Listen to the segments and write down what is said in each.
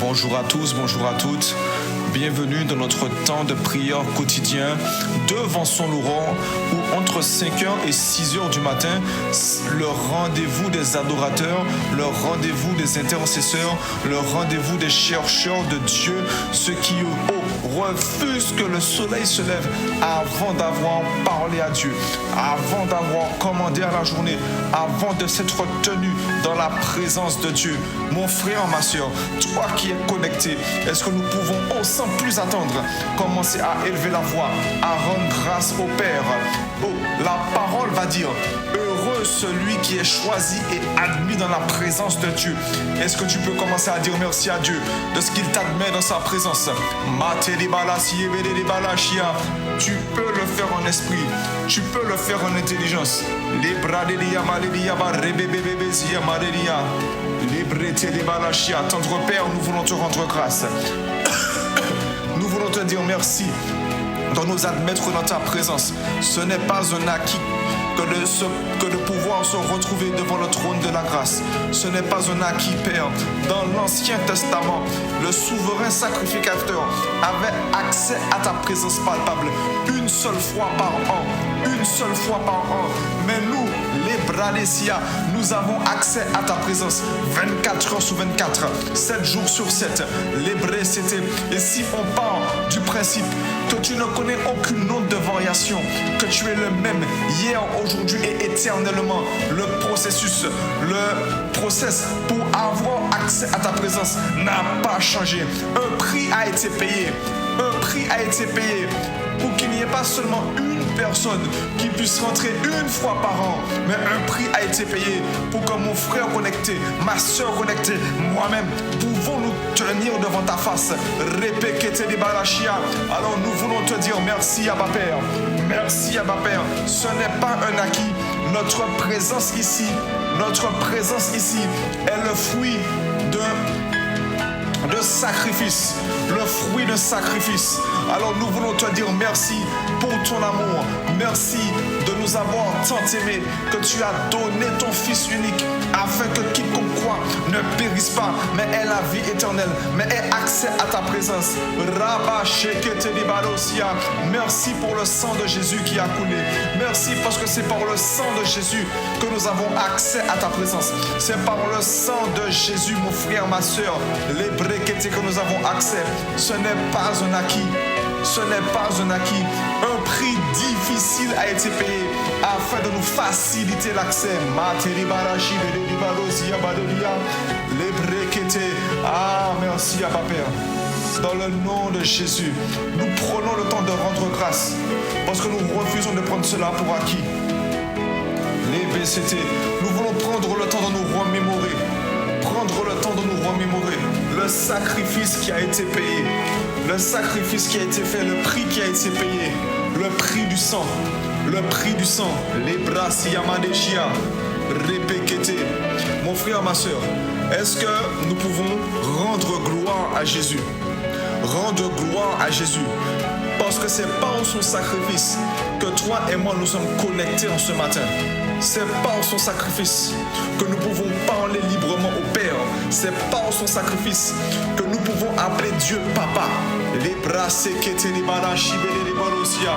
Bonjour à tous, bonjour à toutes. Bienvenue dans notre temps de prière quotidien devant son Laurent où entre 5h et 6h du matin, le rendez-vous des adorateurs, le rendez-vous des intercesseurs, le rendez-vous des chercheurs de Dieu, ceux qui refusent que le soleil se lève avant d'avoir parlé à Dieu, avant d'avoir commandé à la journée, avant de s'être tenu dans la présence de Dieu. Mon frère, ma soeur, toi qui es connecté, est-ce que nous pouvons, sans plus attendre, commencer à élever la voix, à rendre grâce au Père? La parole va dire: heureux celui qui est choisi et admis dans la présence de Dieu. Est-ce que tu peux commencer à dire merci à Dieu de ce qu'il t'admet dans sa présence? Tu peux le faire en esprit, tu peux le faire en intelligence. Tendre Père, nous voulons te rendre grâce. Nous voulons te dire merci de nous admettre dans ta présence. Ce n'est pas un acquis que de pouvoir se retrouver devant le trône de la grâce. Ce n'est pas un acquis, Père. Dans l'Ancien Testament, le souverain sacrificateur avait accès à ta présence palpable une seule fois par an. Une seule fois par an. Mais nous, les Bralésia, nous avons accès à ta présence 24 heures sur 24, 7 jours sur 7. Les Brécétés. Et si on part du principe que tu ne connais aucune onde de variation, que tu es le même hier, aujourd'hui et éternellement, le process pour avoir accès à ta présence n'a pas changé. Un prix a été payé. Un prix a été payé pour qu'il n'y ait pas seulement une personne qui puisse rentrer une fois par an, mais un prix a été payé pour que mon frère connecté, ma soeur connectée, moi-même, pouvons nous tenir devant ta face. Alors nous voulons te dire merci Abba Père. Merci Abba Père. Ce n'est pas un acquis. Notre présence ici est le fruit de sacrifice, le fruit de sacrifice. Alors nous voulons te dire merci pour ton amour, merci de nous avoir tant aimés que tu as donné ton Fils unique afin que quiconque croit ne périsse pas, mais ait la vie éternelle, mais ait accès à ta présence. Merci pour le sang de Jésus qui a coulé. Merci parce que c'est par le sang de Jésus que nous avons accès à ta présence. C'est par le sang de Jésus, mon frère, ma soeur, les bréquetés que nous avons accès. Ce n'est pas un acquis. Ce n'est pas un acquis. Un prix difficile a été payé afin de nous faciliter l'accès. Ah, merci à Père. Dans le nom de Jésus, nous prenons le temps de rendre grâce parce que nous refusons de prendre cela pour acquis. Les BCT, nous voulons prendre le temps de nous remémorer. Prendre le temps de nous remémorer le sacrifice qui a été payé, le sacrifice qui a été fait, le prix qui a été payé, le prix du sang, les bras siamadeshia, répété. Mon frère, ma soeur, est-ce que nous pouvons rendre gloire à Jésus? Rendre gloire à Jésus. Parce que c'est par son sacrifice que toi et moi nous sommes connectés en ce matin. C'est par son sacrifice que nous pouvons parler librement au Père. C'est par son sacrifice que nous pouvons appeler Dieu Papa. Les bras sekete libala shibele libalosia.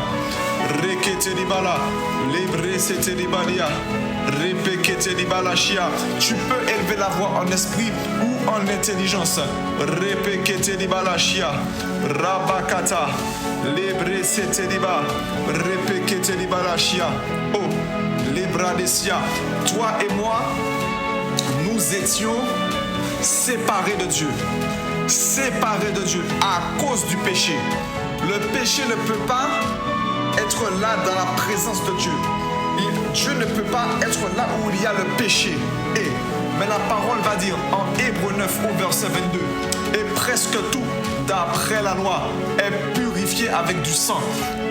Rekete libala. Les bras sekete libalia. Repekete libalashia. Tu peux élever la voix en esprit ou en intelligence. Repekete libalashia. Rabakata. Les bras sekete liba. Repekete libalashia. Oh. Les bras des siens. Toi et moi, nous étions séparés de Dieu. Séparés de Dieu à cause du péché. Le péché ne peut pas être là dans la présence de Dieu. Dieu ne peut pas être là où il y a le péché. Mais la parole va dire en Hébreux 9 au verset 22, et presque tout d'après la loi est purifié purifié avec du sang.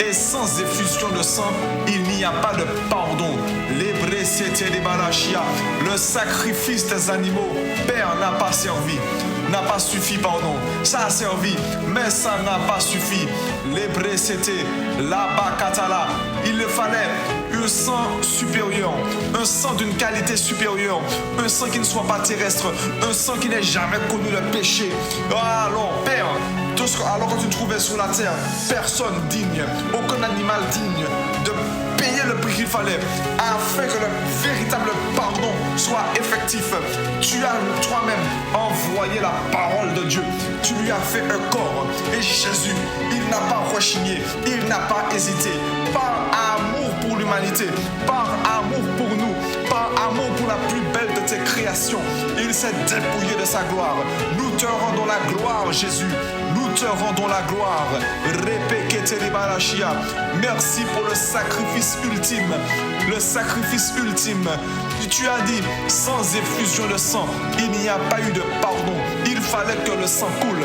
Et sans effusion de sang, il n'y a pas de pardon. Le sacrifice des animaux, Père, n'a pas servi. N'a pas suffi, pardon. Ça a servi, mais ça n'a pas suffi. L'hébré, c'était là-bas, katala. Il le fallait un sang supérieur, un sang d'une qualité supérieure, un sang qui ne soit pas terrestre, un sang qui n'ait jamais connu le péché. Alors, Père, alors que tu trouvais sur la terre, personne digne, aucun animal digne de payer le prix qu'il fallait afin que le véritable pardon soit effectif. Tu as toi-même envoyé la parole de Dieu. Tu lui as fait un corps. Et Jésus, il n'a pas rechigné, il n'a pas hésité. Par amour pour l'humanité, par amour pour nous, par amour pour la plus belle de tes créations, il s'est dépouillé de sa gloire. Nous te rendons la gloire, Jésus. Nous te rendons la gloire. Merci pour le sacrifice ultime. Le sacrifice ultime. Tu as dit, sans effusion de sang, il n'y a pas eu de pardon. Il fallait que le sang coule.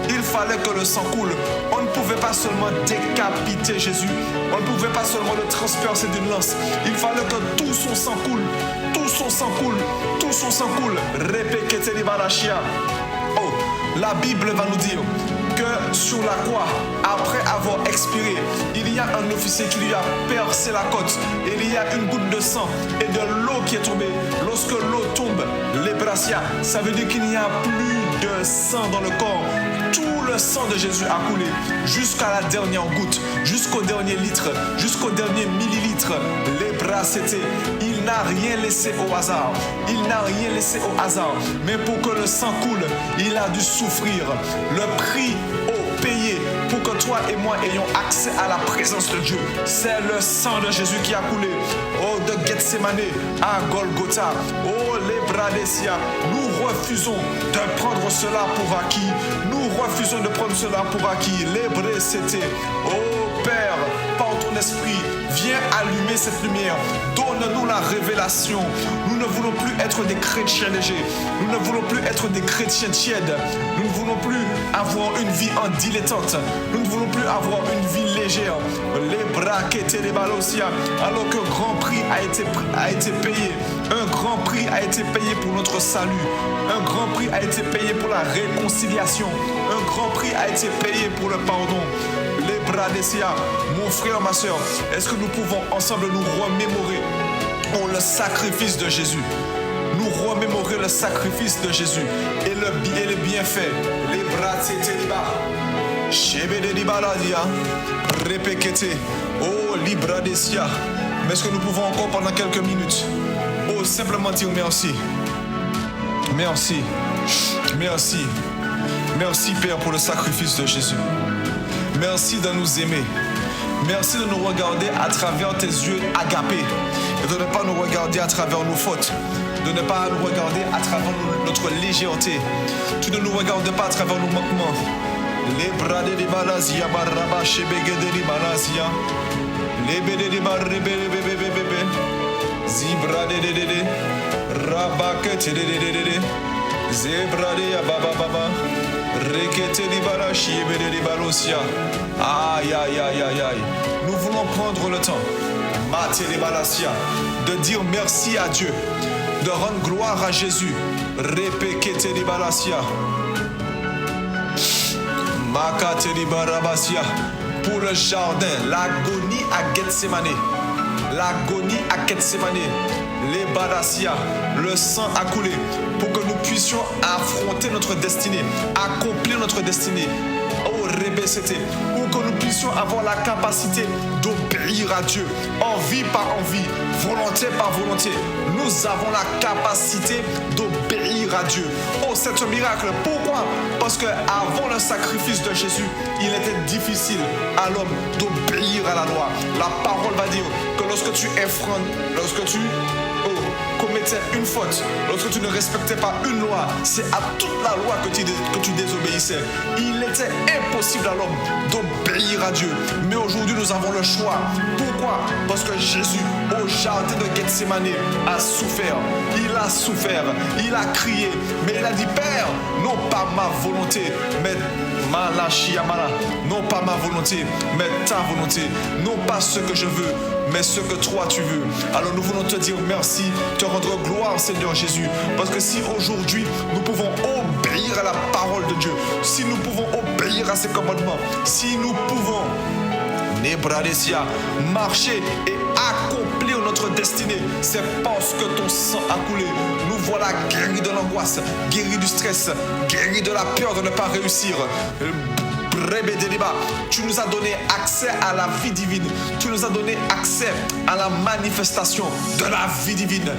Il fallait que le sang coule. On ne pouvait pas seulement décapiter Jésus. On ne pouvait pas seulement le transpercer d'une lance. Il fallait que tout son sang coule. Tout son sang coule. Tout son sang coule. Oh, la Bible va nous dire que sur la croix, après avoir expiré, il y a un officier qui lui a percé la côte. Et il y a une goutte de sang et de l'eau qui est tombée. Lorsque l'eau tombe, les brassias, ça veut dire qu'il n'y a plus de sang dans le corps. Tout le sang de Jésus a coulé jusqu'à la dernière goutte, jusqu'au dernier litre, jusqu'au dernier millilitre. Les bras c'était, il n'a rien laissé au hasard. Il n'a rien laissé au hasard. Mais pour que le sang coule, il a dû souffrir. Le prix payé pour que toi et moi ayons accès à la présence de Dieu. C'est le sang de Jésus qui a coulé. Oh, de Gethsemane à Golgotha. Oh, les Bradesia. Nous refusons de prendre cela pour acquis. Nous refusons de prendre cela pour acquis. Les Brés, c'était. Oh, Père, par ton esprit, viens allumer cette lumière. Donne-nous la révélation. Nous ne voulons plus être des chrétiens légers. Nous ne voulons plus être des chrétiens tièdes. Nous ne voulons plus avoir une vie en dilettante. Nous ne voulons plus avoir une vie légère. Les bras qui étaient les balosia. Alors qu'un grand prix a été payé. Un grand prix a été payé pour notre salut. Un grand prix a été payé pour la réconciliation. Un grand prix a été payé pour le pardon. Les bras d'Essia, mon frère, ma soeur, est-ce que nous pouvons ensemble nous remémorer le sacrifice de Jésus? Nous remémorer le sacrifice de Jésus et le bienfait. Les bras de Chebe de Libaladia, répétez, oh Libra d'Essia. Mais est-ce que nous pouvons encore pendant quelques minutes, simplement dire merci. Merci. Merci. Merci Père pour le sacrifice de Jésus. Merci de nous aimer. Merci de nous regarder à travers tes yeux agapés et de ne pas nous regarder à travers nos fautes, de ne pas nous regarder à travers notre légèreté. Tu ne nous regardes pas à travers nos manquements. Les bras de Balazia, Baraba, Chebege de Balazia, les bédés de Barrebé, Zibra de Rabake de Zebra de Baba Baba. Aïe, aïe, aïe, aïe, aïe. Nous voulons prendre le temps de dire merci à Dieu, de rendre gloire à Jésus. Pour le jardin, l'agonie à Gethsemane. L'agonie à Gethsemane. Les Badasia, le sang a coulé pour que nous puissions affronter notre destinée, accomplir notre destinée. Oh, Rébé, pour que nous puissions avoir la capacité d'obéir à Dieu, envie par envie, volonté par volonté. Nous avons la capacité d'obéir à Dieu. Oh, c'est un miracle. Pourquoi? Parce qu'avant le sacrifice de Jésus, il était difficile à l'homme d'obéir à la loi. La parole va dire que lorsque tu enfreins, lorsque tu commettais une faute, lorsque tu ne respectais pas une loi, c'est à toute la loi que tu désobéissais. Il était impossible à l'homme d'obéir à Dieu. Mais aujourd'hui, nous avons le choix. Pourquoi? Parce que Jésus, au jardin de Gethsemane, a souffert. Il a souffert. Il a crié. Mais il a dit, Père, non pas ma volonté, mais Non pas ma volonté, mais ta volonté. Non pas ce que je veux, mais ce que toi tu veux. Alors nous voulons te dire merci, te rendre gloire, Seigneur Jésus. Parce que si aujourd'hui nous pouvons obéir à la parole de Dieu, si nous pouvons obéir à ses commandements, si nous pouvons marcher et accomplir notre destinée, c'est parce que ton sang a coulé. Nous voilà guéris de l'angoisse, guéris du stress, guéris de la peur de ne pas réussir. Tu nous as donné accès à la vie divine. Tu nous as donné accès à la manifestation de la vie divine.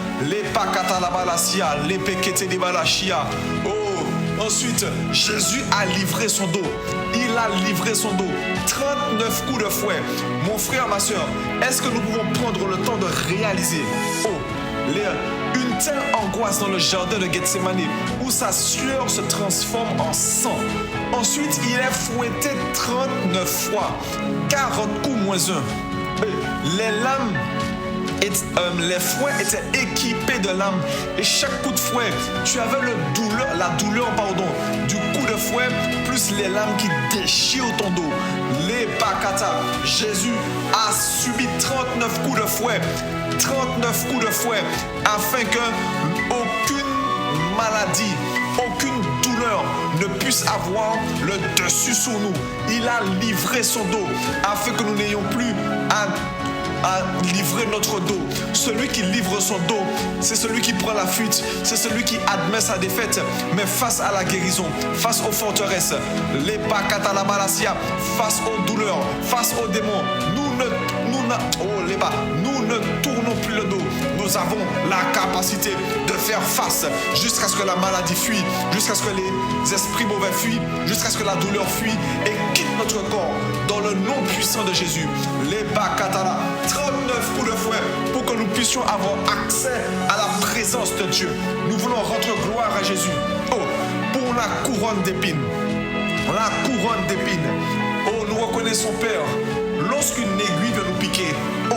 Oh, ensuite, Jésus a livré son dos. Il a livré son dos. 39 coups de fouet. Mon frère, ma soeur, est-ce que nous pouvons prendre le temps de réaliser une telle angoisse dans le jardin de Gethsemane où sa sueur se transforme en sang. Ensuite, il est fouetté 39 fois, 40 coups moins 1. Les lames, les fouets étaient équipés de lames et chaque coup de fouet, tu avais la douleur du coup de fouet plus les lames qui déchirent ton dos. Les pakata, Jésus a subi 39 coups de fouet. 39 coups de fouet afin que aucune maladie, aucune douleur ne puisse avoir le dessus sur nous. Il a livré son dos afin que nous n'ayons plus à livrer notre dos. Celui qui livre son dos, c'est celui qui prend la fuite, c'est celui qui admet sa défaite, mais face à la guérison, face aux forteresses, les pakatalabalassia, face aux douleurs, face aux démons, nous ne tournons plus le dos. Nous avons la capacité de faire face jusqu'à ce que la maladie fuit, jusqu'à ce que les esprits mauvais fuient, jusqu'à ce que la douleur fuit et quitte notre corps dans le nom puissant de Jésus. Les bakatala, 39 coups de fouet pour que nous puissions avoir accès à la présence de Dieu. Nous voulons rendre gloire à Jésus. Oh, pour la couronne d'épines. La couronne d'épines. Oh, nous reconnaissons, Père, lorsqu'une aiguille vient nous piquer, oh,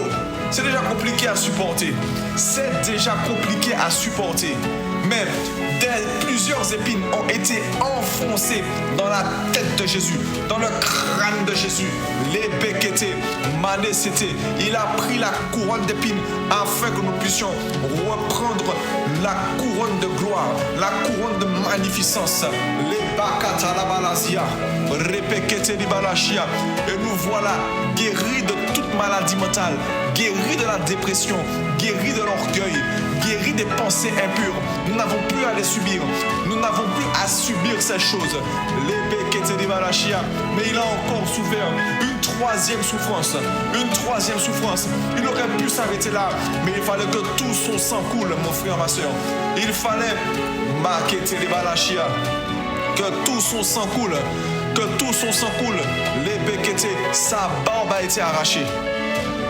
c'est déjà compliqué à supporter. C'est déjà compliqué à supporter. Mais plusieurs épines ont été enfoncées dans la tête de Jésus, dans le crâne de Jésus. Les béquetés, mané c'était. Il a pris la couronne d'épines afin que nous puissions reprendre la couronne de gloire, la couronne de magnificence. Les bakata la balazia, repekete di balachia. Et nous voilà guéris de toute maladie mentale, guéris de la dépression, guéris de l'orgueil, guéris des pensées impures. Nous n'avons plus à les subir. Nous n'avons plus à subir ces choses. Mais il a encore souffert une troisième souffrance. Une troisième souffrance. Il aurait pu s'arrêter là, mais il fallait que tout son sang coule, mon frère, ma soeur. Il fallait que tout son sang coule. Que tout son sang coule. Les béquetés, sa barbe a été arrachée.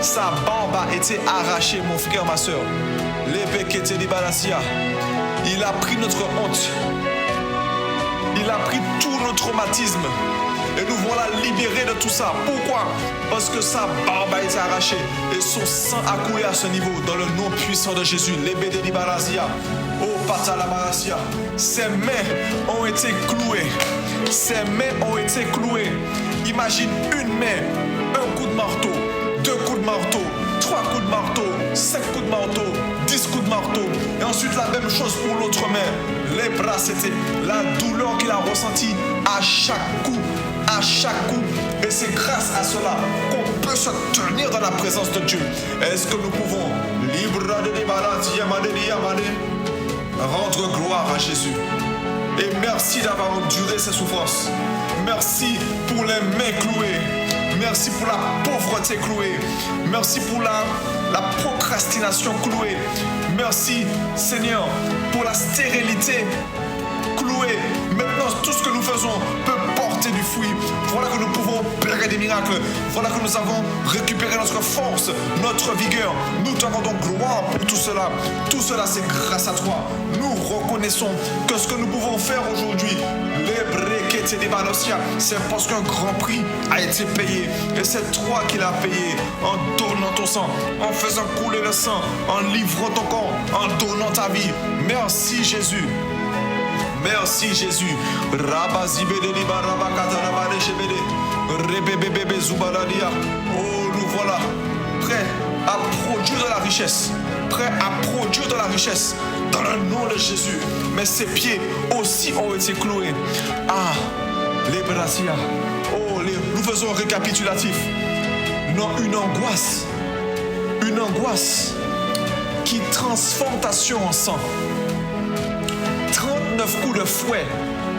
Sa barbe a été arrachée, mon frère, ma soeur. Les béquetés de Balasia. Il a pris notre honte. Il a pris tout notre traumatisme. Et nous voilà libérés de tout ça. Pourquoi? Parce que sa barbe a été arrachée. Et son sang a coulé à ce niveau. Dans le nom puissant de Jésus. Les béquetés de Balasia. Oh, Patalabalasia. Ses mains ont été clouées. Ses mains ont été clouées. Imagine une main, un coup de marteau, 2 coups de marteau, 3 coups de marteau, 5 coups de marteau, 10 coups de marteau. Et ensuite la même chose pour l'autre main. Les bras, c'était la douleur qu'il a ressentie à chaque coup. À chaque coup. Et c'est grâce à cela qu'on peut se tenir dans la présence de Dieu. Est-ce que nous pouvons rendre gloire à Jésus? Et merci d'avoir enduré ces souffrances. Merci pour les mains clouées. Merci pour la pauvreté clouée. Merci pour la procrastination clouée. Merci, Seigneur, pour la stérilité clouée. Maintenant, tout ce que nous faisons peut porter du fruit. Voilà que nous pouvons opérer des miracles. Voilà que nous avons récupéré notre force, notre vigueur. Nous te rendons gloire pour tout cela. Tout cela, c'est grâce à toi. Nous reconnaissons que ce que nous pouvons faire aujourd'hui, les brequettes des balosia, c'est parce qu'un grand prix a été payé. Et c'est toi qui l'as payé en donnant ton sang, en faisant couler le sang, en livrant ton corps, en donnant ta vie. Merci Jésus. Merci Jésus. Oh, nous voilà prêts à produire de la richesse. Prêts à produire de la richesse dans le nom de Jésus. Mais ses pieds aussi ont été cloués. Ah, les brassias. Oh, nous faisons un récapitulatif. Non, une angoisse qui transforme ta sueur en sang. 39 coups de fouet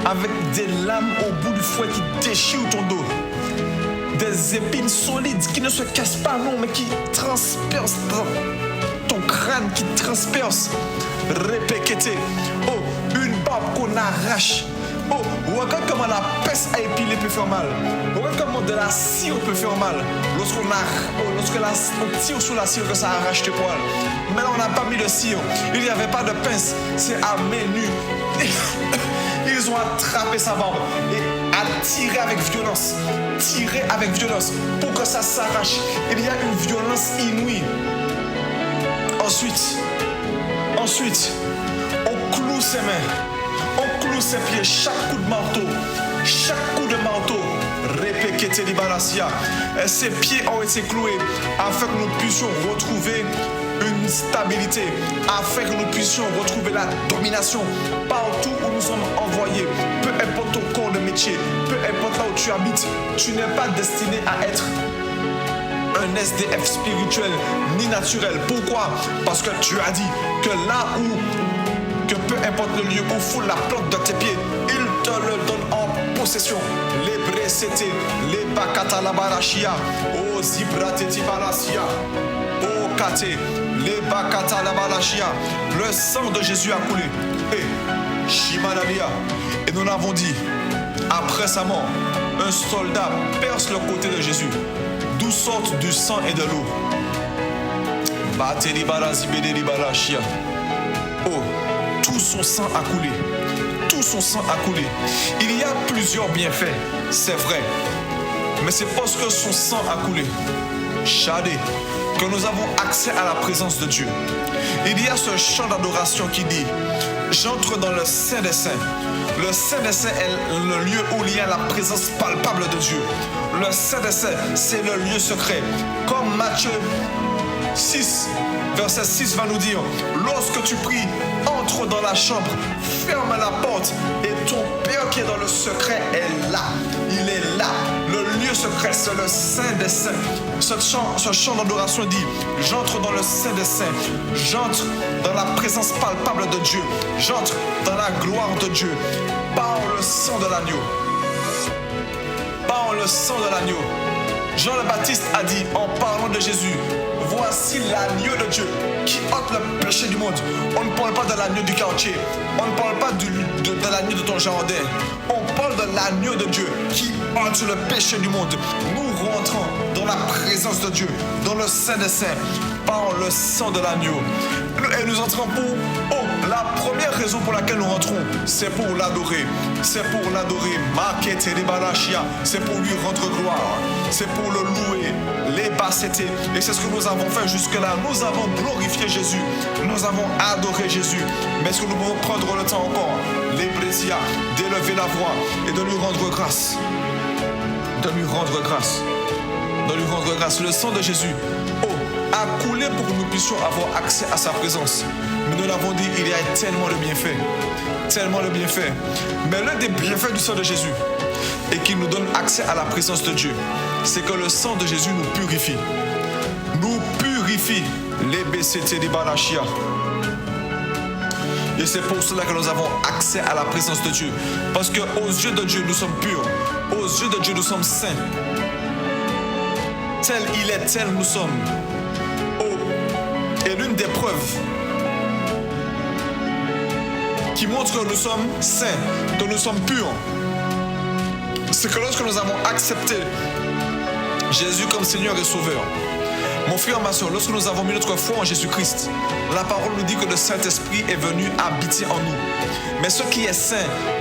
avec des lames au bout du fouet qui déchirent ton dos. Des épines solides qui ne se cassent pas, non, mais qui transpercent ton crâne, qui transpercent. Répété. Oh, une barbe qu'on arrache. Oh, regarde comment la peste à épiler peut faire mal. Regarde comment de la cire peut faire mal. Lorsque on tire sur la cire, que ça arrache tes poils. Mais là, on n'a pas mis de cire. Il n'y avait pas de pince. C'est à main nue. Ils ont attrapé sa barbe et attiré avec violence. Tiré avec violence pour que ça s'arrache. Il y a une violence inouïe. Ensuite, on cloue ses mains. On cloue ses pieds, chaque coup de marteau, répété libalasia. Ses pieds ont été cloués afin que nous puissions retrouver une stabilité, afin que nous puissions retrouver la domination partout où nous sommes envoyés. Peu importe ton corps de métier, peu importe là où tu habites, tu n'es pas destiné à être un SDF spirituel ni naturel. Pourquoi? Parce que tu as dit que là où, que peu importe le lieu où foule la plante de tes pieds, il te le donne en possession. Les brécétés, les bakata la barachia, oh zibrateti balasia, oh kate, les bakata la barachia. Le sang de Jésus a coulé. Et Shimanalia. Et nous l'avons dit, après sa mort, un soldat perce le côté de Jésus, d'où sortent du sang et de l'eau. Bateli barazibede barachia. Oh, tout son sang a coulé. Tout son sang a coulé. Il y a plusieurs bienfaits, c'est vrai. Mais c'est parce que son sang a coulé, Shadé, que nous avons accès à la présence de Dieu. Il y a ce chant d'adoration qui dit: j'entre dans le Saint des Saints. Le Saint des Saints est le lieu où il y a la présence palpable de Dieu. Le Saint des Saints, c'est le lieu secret. Comme Matthieu 6, verset 6 va nous dire: lorsque tu pries, entre dans la chambre, ferme la porte et ton Père qui est dans le secret est là. Il est là. Le lieu secret, c'est le Saint des Saints. Ce chant d'adoration dit: j'entre dans le Saint des Saints. J'entre dans la présence palpable de Dieu. J'entre dans la gloire de Dieu. Par le sang de l'agneau. Par le sang de l'agneau. Jean le Baptiste a dit en parlant de Jésus: voici l'agneau de Dieu qui ôte le péché du monde. On ne parle pas de l'agneau du quartier. On ne parle pas de l'agneau de ton jardin. On parle de l'agneau de Dieu qui ôte le péché du monde. Nous rentrons dans la présence de Dieu, dans le Saint des Saints, par le sang de l'agneau. Et nous entrons pour... la première raison pour laquelle nous rentrons, c'est pour l'adorer. C'est pour l'adorer. C'est pour lui rendre gloire. C'est pour le louer. Les bassetés. Et c'est ce que nous avons fait jusque-là. Nous avons glorifié Jésus. Nous avons adoré Jésus. Mais est-ce que nous pouvons prendre le temps encore, les brésias, d'élever la voix et de lui rendre grâce? De lui rendre grâce. De lui rendre grâce. Le sang de Jésus a coulé pour que nous puissions avoir accès à sa présence. Mais nous l'avons dit, il y a tellement de bienfaits. Tellement de bienfaits. Mais l'un des bienfaits du sang de Jésus, et qui nous donne accès à la présence de Dieu, c'est que le sang de Jésus nous purifie. Nous purifie. Les BCT des Barachia. Et c'est pour cela que nous avons accès à la présence de Dieu. Parce qu'aux yeux de Dieu, nous sommes purs. Aux yeux de Dieu, nous sommes saints. Tel il est, tel nous sommes. Et l'une des preuves qui montre que nous sommes saints, que nous sommes purs, c'est que lorsque nous avons accepté Jésus comme Seigneur et Sauveur, mon frère, ma soeur, lorsque nous avons mis notre foi en Jésus-Christ, la parole nous dit que le Saint-Esprit est venu habiter en nous. Mais ce qui est saint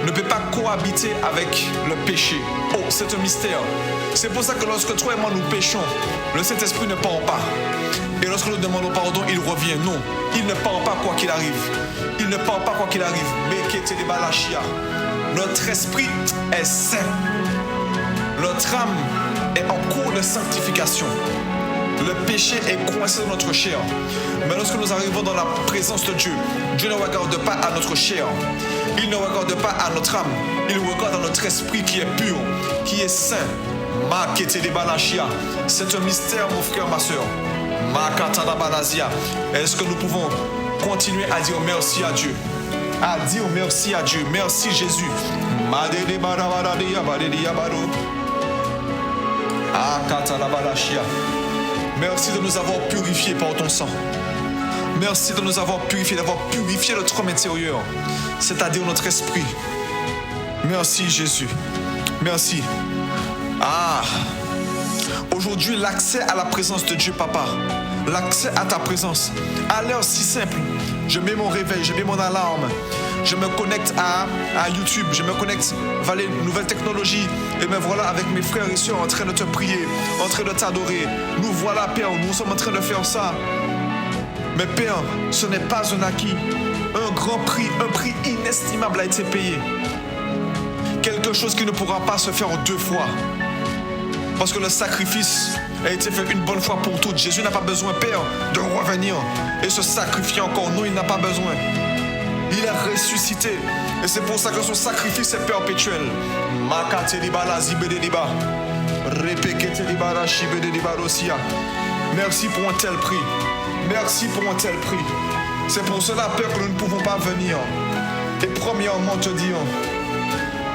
ne peut pas cohabiter avec le péché. C'est un mystère. C'est pour ça que lorsque toi et moi nous péchons, le Saint-Esprit ne part pas. Et lorsque nous demandons pardon, il revient. Non, il ne part pas quoi qu'il arrive. Il ne part pas quoi qu'il arrive. Notre esprit est saint. Notre âme est en cours de sanctification. Le péché est coincé dans notre chair. Mais lorsque nous arrivons dans la présence de Dieu, Dieu ne regarde pas à notre chair. Il ne regarde pas à notre âme. Il regarde à notre esprit qui est pur, qui est saint. C'est un mystère, mon frère, ma soeur. Est-ce que nous pouvons continuer à dire merci à Dieu? À dire merci à Dieu. Merci Jésus. Merci de nous avoir purifiés par ton sang. Merci de nous avoir purifiés, d'avoir purifié notre homme intérieur, c'est-à-dire notre esprit. Merci Jésus. Merci. Aujourd'hui, l'accès à la présence de Dieu, Papa, l'accès à ta présence, à l'heure si simple. Je mets mon réveil, je mets mon alarme, je me connecte à YouTube, je me connecte vers les nouvelles technologies. Et me voilà avec mes frères et sœurs en train de te prier, en train de t'adorer. Nous voilà, Père, nous sommes en train de faire ça. Mais Père, ce n'est pas un acquis. Un grand prix, un prix inestimable a été payé. Quelque chose qui ne pourra pas se faire deux fois. Parce que le sacrifice a été fait une bonne fois pour toutes. Jésus n'a pas besoin, Père, de revenir et se sacrifier encore. Non, il n'a pas besoin. Il est ressuscité. Et c'est pour ça que son sacrifice est perpétuel. Merci pour un tel prix. Merci pour un tel prix. C'est pour cela, Père, que nous ne pouvons pas venir. Et premièrement te dire,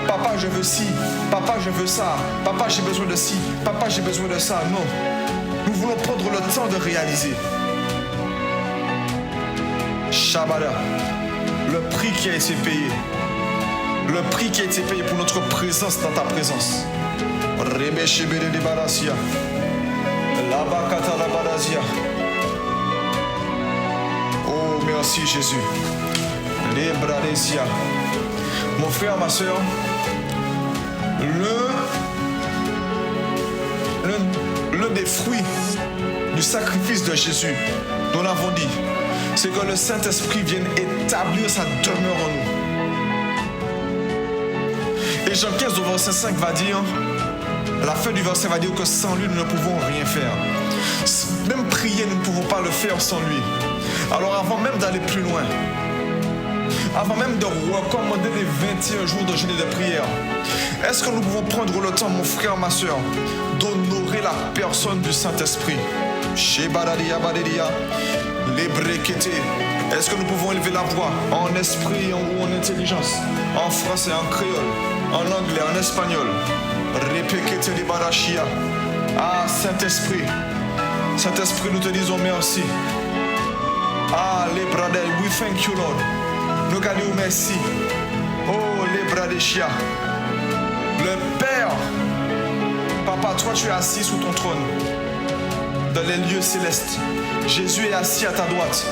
Papa, je veux ci. Papa, je veux ça. Papa, j'ai besoin de ci. Papa, j'ai besoin de ça. Non. Nous voulons prendre le temps de réaliser. Shabada. Le prix qui a été payé. Le prix qui a été payé pour notre présence dans ta présence. Oh, merci Jésus. Mon frère, ma soeur, l'un des fruits du sacrifice de Jésus, nous l'avons dit, c'est que le Saint-Esprit vienne établir sa demeure en nous. Et Jean 15 au verset 5 va dire, la fin du verset va dire que sans lui, nous ne pouvons rien faire. Même prier, nous ne pouvons pas le faire sans lui. Alors avant même d'aller plus loin, avant même de recommander les 21 jours de jeûne et de prière, est-ce que nous pouvons prendre le temps, mon frère, ma soeur, d'honorer la personne du Saint-Esprit? Est-ce que nous pouvons élever la voix en esprit ou en intelligence, en français, en créole, en anglais, en espagnol? Ah, Saint-Esprit, Saint-Esprit, nous te disons merci. Ah, les bradel, we thank you, Lord. Nous disons merci. Oh, les bradeshia. Le Père, Papa, toi tu es assis sous ton trône, dans les lieux célestes. Jésus est assis à ta droite.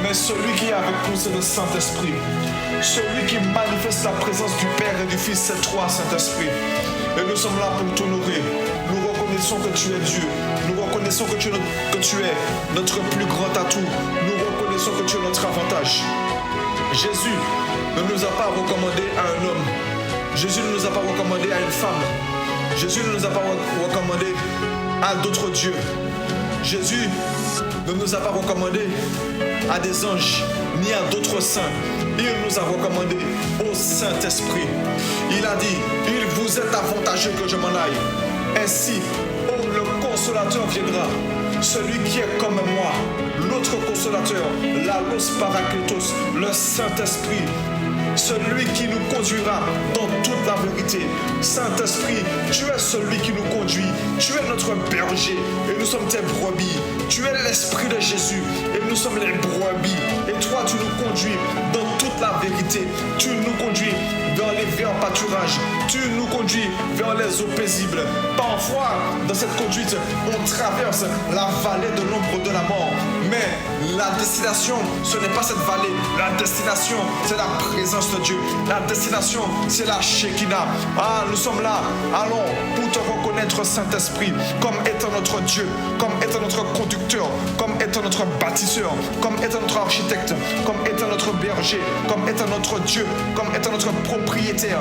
Mais celui qui est avec nous, c'est le Saint-Esprit. Celui qui manifeste la présence du Père et du Fils, c'est toi, Saint-Esprit. Et nous sommes là pour t'honorer. Nous reconnaissons que tu es Dieu. Nous reconnaissons que tu es notre plus grand atout. Nous reconnaissons que tu es notre avantage. Jésus ne nous a pas recommandé à un homme. Jésus ne nous a pas recommandé à une femme. Jésus ne nous a pas recommandé à d'autres dieux. Jésus ne nous a pas recommandé à des anges ni à d'autres saints. Il nous a recommandé au Saint-Esprit. Il a dit, il vous est avantageux que je m'en aille. Ainsi, oh, le consolateur viendra. Celui qui est comme moi, l'autre consolateur, l'Allos Parakletos, le Saint-Esprit. Celui qui nous conduira dans toute la vérité. Saint-Esprit, tu es celui qui nous conduit. Tu es notre berger et nous sommes tes brebis. Tu es l'Esprit de Jésus et nous sommes les brebis. Et toi, tu nous conduis dans toute la vérité. Tu nous conduis vers les verts pâturages. Tu nous conduis vers les eaux paisibles. Parfois, dans cette conduite, on traverse la vallée de l'ombre de la mort. Mais la destination, ce n'est pas cette vallée. La destination, c'est la présence de Dieu. La destination, c'est la Shekinah. Ah, nous sommes là. Allons pour te reconnaître, Saint-Esprit, comme étant notre Dieu, comme étant notre conducteur, comme étant notre bâtisseur, comme étant notre architecte, comme étant notre berger, comme étant notre Dieu, comme étant notre propriétaire.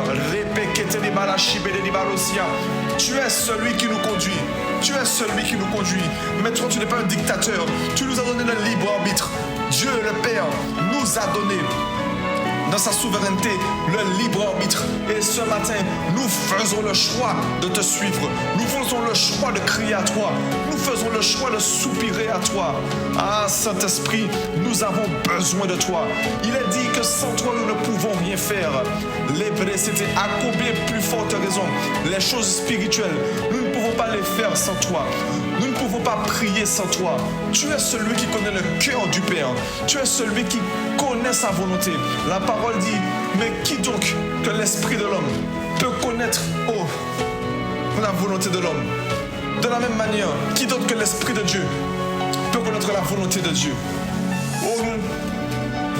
Tu es celui qui nous conduit. Tu es celui qui nous conduit. Mais toi, tu n'es pas un dictateur. Tu nous as donné le libre arbitre. Dieu, le Père, nous a donné dans sa souveraineté le libre arbitre. Et ce matin, nous faisons le choix de te suivre. Nous faisons le choix de crier à toi. Nous faisons le choix de soupirer à toi. Ah, Saint-Esprit, nous avons besoin de toi. Il est dit que sans toi, nous ne pouvons rien faire. Les c'était à combien plus forte raison. Les choses spirituelles, nous ne pouvons pas les faire sans toi. Nous ne pouvons pas prier sans toi. Tu es celui qui connaît le cœur du Père. Tu es celui qui connaît sa volonté. La parole dit, mais qui donc que l'esprit de l'homme peut connaître la volonté de l'homme? De la même manière, qui d'autre que l'esprit de Dieu peut connaître la volonté de Dieu?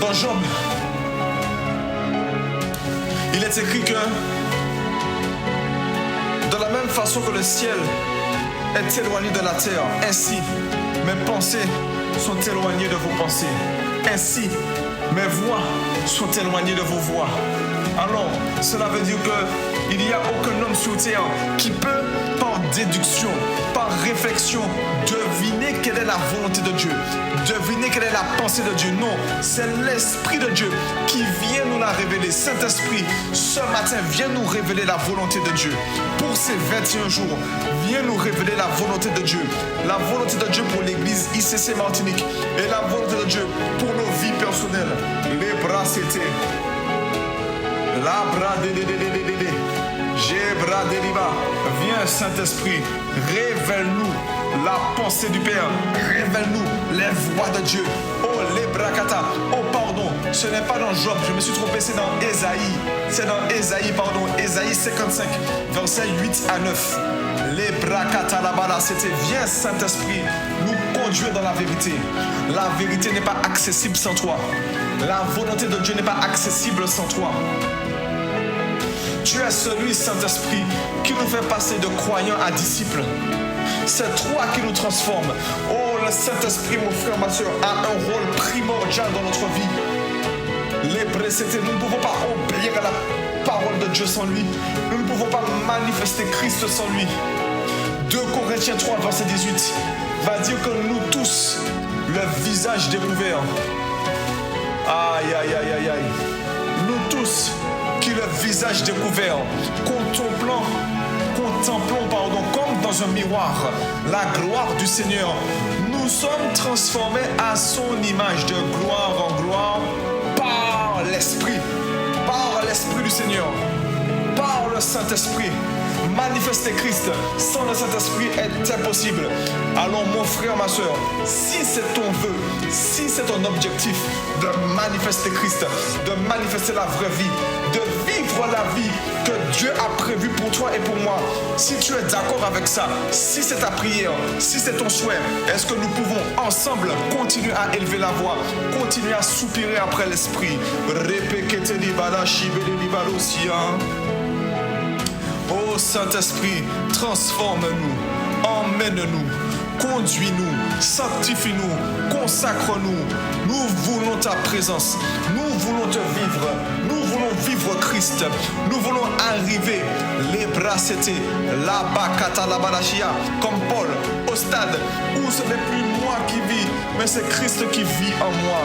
Dans Job, il est écrit que de la même façon que le ciel est éloigné de la terre, ainsi mes pensées sont éloignées de vos pensées. Ainsi mes voix sont éloignées de vos voix. Alors, cela veut dire qu'il n'y a aucun homme sur terre qui peut, par déduction, par réflexion, deviner quelle est la volonté de Dieu, deviner quelle est la pensée de Dieu. Non, c'est l'Esprit de Dieu qui vient nous la révéler. Saint-Esprit, ce matin, viens nous révéler la volonté de Dieu. Pour ces 21 jours, viens nous révéler la volonté de Dieu. La volonté de Dieu pour l'église ICC Martinique et la volonté de Dieu pour nos vies personnelles. Les bras c'était. La bras de. J'ai bras dériva. Viens, Saint-Esprit, révèle-nous la pensée du Père. Révèle-nous les voies de Dieu. Oh, les bracata. Oh, pardon, ce n'est pas dans Job. Je me suis trompé, c'est dans Ésaïe. C'est dans Ésaïe, pardon. Ésaïe 55, versets 8 à 9. Les bracata là-bas, c'était viens, Saint-Esprit, nous conduire dans la vérité. La vérité n'est pas accessible sans toi. La volonté de Dieu n'est pas accessible sans toi. Tu es celui, Saint-Esprit, qui nous fait passer de croyants à disciples. C'est toi qui nous transforme. Oh, le Saint-Esprit, mon frère, ma soeur, a un rôle primordial dans notre vie. Les précédés, nous ne pouvons pas obéir à la parole de Dieu sans lui. Nous ne pouvons pas manifester Christ sans lui. 2 Corinthiens 3, verset 18, va dire que nous tous, le visage découvert. Aïe, aïe, aïe, aïe, aïe. Nous tous, qui le visage découvert, contemplons, comme dans un miroir, la gloire du Seigneur, nous sommes transformés à son image de gloire en gloire par l'Esprit du Seigneur, par le Saint-Esprit. Manifester Christ sans le Saint-Esprit est impossible. Alors mon frère, ma soeur, si c'est ton vœu, si c'est ton objectif de manifester Christ, de manifester la vraie vie, de vivre la vie que Dieu a prévue pour toi et pour moi, si tu es d'accord avec ça, si c'est ta prière, si c'est ton souhait, est-ce que nous pouvons ensemble continuer à élever la voix, continuer à soupirer après l'Esprit? Oh Saint-Esprit, transforme-nous, emmène-nous, conduis-nous, sanctifie-nous, consacre-nous. Nous voulons ta présence, nous voulons te vivre, nous voulons vivre Christ, nous voulons arriver, les bras c'était là-bas, comme Paul, au stade où ce n'est plus moi qui vis, mais c'est Christ qui vit en moi.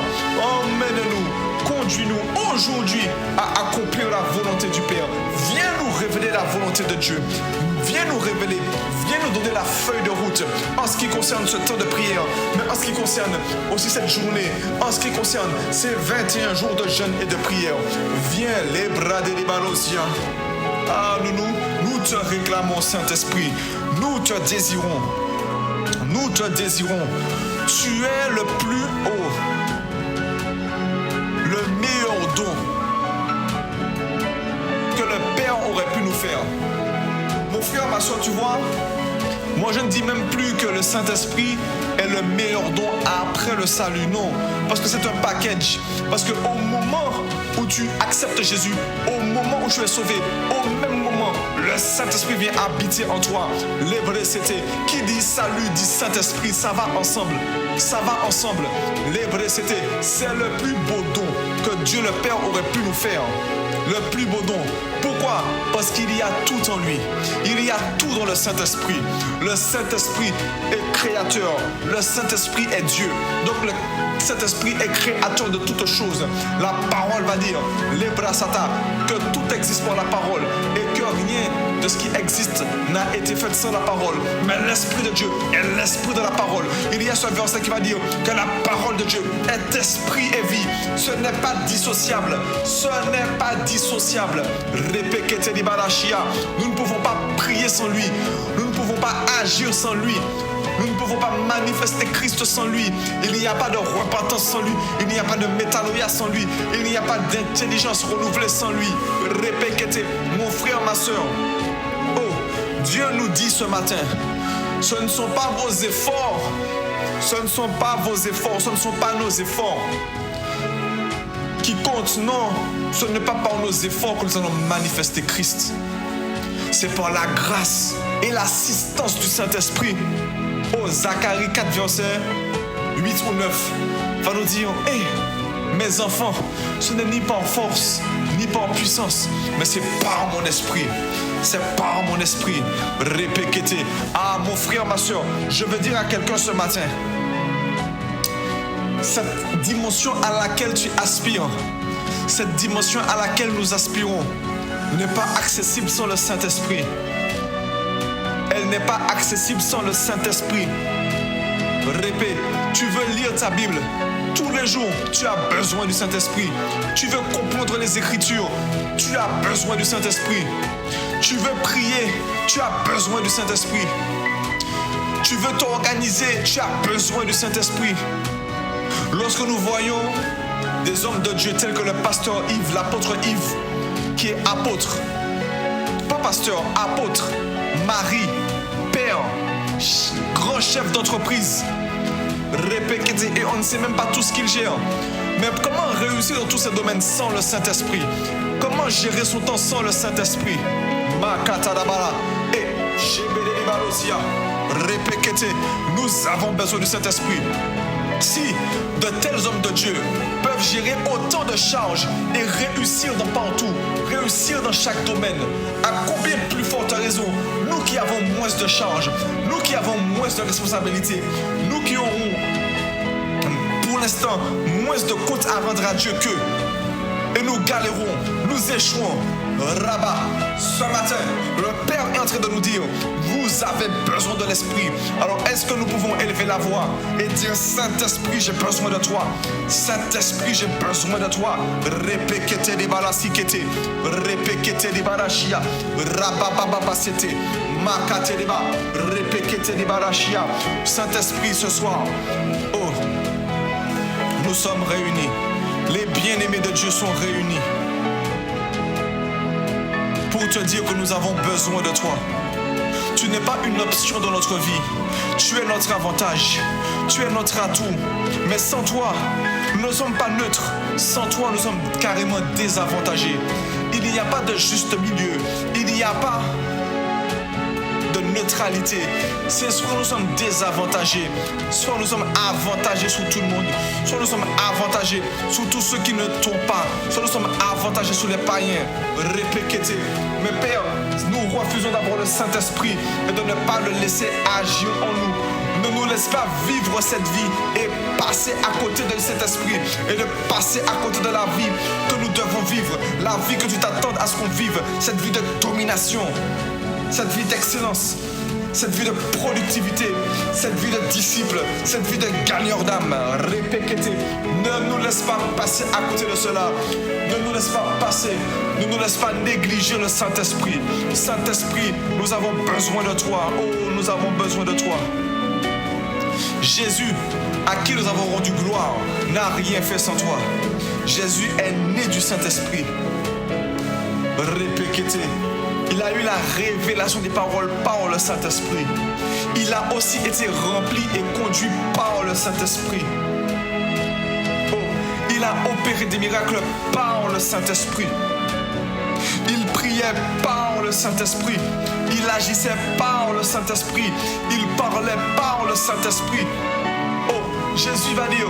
Emmène-nous, conduis-nous aujourd'hui à accomplir la volonté du Père. Viens nous révéler la volonté de Dieu. Viens nous révéler, viens nous donner la feuille de route en ce qui concerne ce temps de prière, mais en ce qui concerne aussi cette journée, en ce qui concerne ces 21 jours de jeûne et de prière. Viens, les bras des Libanosia. Ah, nous te réclamons, Saint-Esprit. Nous te désirons. Nous te désirons. Tu es le plus haut, le meilleur don Père aurait pu nous faire. Mon frère, ma soeur, tu vois, moi je ne dis même plus que le Saint-Esprit est le meilleur don après le salut, non. Parce que c'est un package. Parce qu'au moment où tu acceptes Jésus, au moment où tu es sauvé, au même moment, le Saint-Esprit vient habiter en toi. L'hébreu c'était, qui dit salut, dit Saint-Esprit, ça va ensemble. Ça va ensemble. L'hébreu c'était, c'est le plus beau don que Dieu le Père aurait pu nous faire. Le plus beau don. Pourquoi? Parce qu'il y a tout en lui. Il y a tout dans le Saint-Esprit. Le Saint-Esprit est créateur. Le Saint-Esprit est Dieu. Donc le Saint-Esprit est créateur de toutes choses. La parole va dire, l'Ebrasata, que tout existe par la parole et que rien de ce qui existe n'a été fait sans la parole. Mais l'Esprit de Dieu est l'Esprit de la parole. Il y a ce verset qui va dire que la parole de Dieu est esprit et vie. Ce n'est pas dissociable. Ce n'est pas dissociable. Nous ne pouvons pas prier sans lui. Nous ne pouvons pas agir sans lui. Nous ne pouvons pas manifester Christ sans lui. Il n'y a pas de repentance sans lui. Il n'y a pas de métanoïa sans lui. Il n'y a pas d'intelligence renouvelée sans lui. Répétez, mon frère, ma soeur. Oh, Dieu nous dit ce matin, ce ne sont pas vos efforts. Ce ne sont pas vos efforts. Ce ne sont pas nos efforts qui comptent. Non, ce n'est pas par nos efforts que nous allons manifester Christ. C'est par la grâce et l'assistance du Saint-Esprit. Oh, Zacharie 4, verset 8 ou 9 va nous dire, hey, mes enfants, ce n'est ni par force, ni par puissance, mais c'est par mon esprit. C'est par mon esprit. Répétez. Ah, mon frère, ma soeur, je veux dire à quelqu'un ce matin, cette dimension à laquelle tu aspires, cette dimension à laquelle nous aspirons, n'est pas accessible sans le Saint-Esprit. Elle n'est pas accessible sans le Saint-Esprit. Répète, tu veux lire ta Bible tous les jours, tu as besoin du Saint-Esprit. Tu veux comprendre les Écritures, tu as besoin du Saint-Esprit. Tu veux prier, tu as besoin du Saint-Esprit. Tu veux t'organiser, tu as besoin du Saint-Esprit. Lorsque nous voyons des hommes de Dieu tels que le pasteur Yves, l'apôtre Yves, qui est apôtre, pas pasteur, apôtre, mari, père, grand chef d'entreprise, répétez, et on ne sait même pas tout ce qu'il gère. Mais comment réussir dans tous ces domaines sans le Saint-Esprit? Comment gérer son temps sans le Saint-Esprit? Répétez, nous avons besoin du Saint-Esprit. Si de tels hommes de Dieu peuvent gérer autant de charges et réussir dans partout, réussir dans chaque domaine, à combien plus forte raison, nous qui avons moins de charges, nous qui avons moins de responsabilités, nous qui aurons pour l'instant moins de comptes à rendre à Dieu qu'eux, et nous galérons, nous échouons. Rabat, ce matin, le Père est en train de nous dire, vous avez besoin de l'Esprit. Alors est-ce que nous pouvons élever la voix et dire, Saint-Esprit, j'ai besoin de toi. Saint-Esprit, j'ai besoin de toi. Répétez des balasikete, répétez des barachia, rababababasete, makate deba, répétez des barachia. Saint-Esprit, ce soir, oh, nous sommes réunis. Les bien-aimés de Dieu sont réunis pour te dire que nous avons besoin de toi. Tu n'es pas une option dans notre vie. Tu es notre avantage. Tu es notre atout. Mais sans toi, nous ne sommes pas neutres. Sans toi, nous sommes carrément désavantagés. Il n'y a pas de juste milieu. Il n'y a pas de neutralité. C'est soit nous sommes désavantagés, soit nous sommes avantagés sur tout le monde, soit nous sommes avantagés sur tous ceux qui ne tombent pas, soit nous sommes avantagés sur les païens. Répétez. Mais Père, nous refusons d'avoir le Saint-Esprit et de ne pas le laisser agir en nous. Ne nous laisse pas vivre cette vie et passer à côté de cet esprit et de passer à côté de la vie que nous devons vivre, la vie que tu t'attends à ce qu'on vive, cette vie de domination, cette vie d'excellence, cette vie de productivité, cette vie de disciple, cette vie de gagneur d'âme. Répétez, ne nous laisse pas passer à côté de cela. Ne nous laisse pas passer, ne nous laisse pas négliger le Saint-Esprit. Saint-Esprit, nous avons besoin de toi. Oh, nous avons besoin de toi. Jésus, à qui nous avons rendu gloire, n'a rien fait sans toi. Jésus est né du Saint-Esprit. Répétez. Il a eu la révélation des paroles par le Saint-Esprit. Il a aussi été rempli et conduit par le Saint-Esprit. Oh, il a opéré des miracles par le Saint-Esprit. Il priait par le Saint-Esprit. Il agissait par le Saint-Esprit. Il parlait par le Saint-Esprit. Oh, Jésus va dire,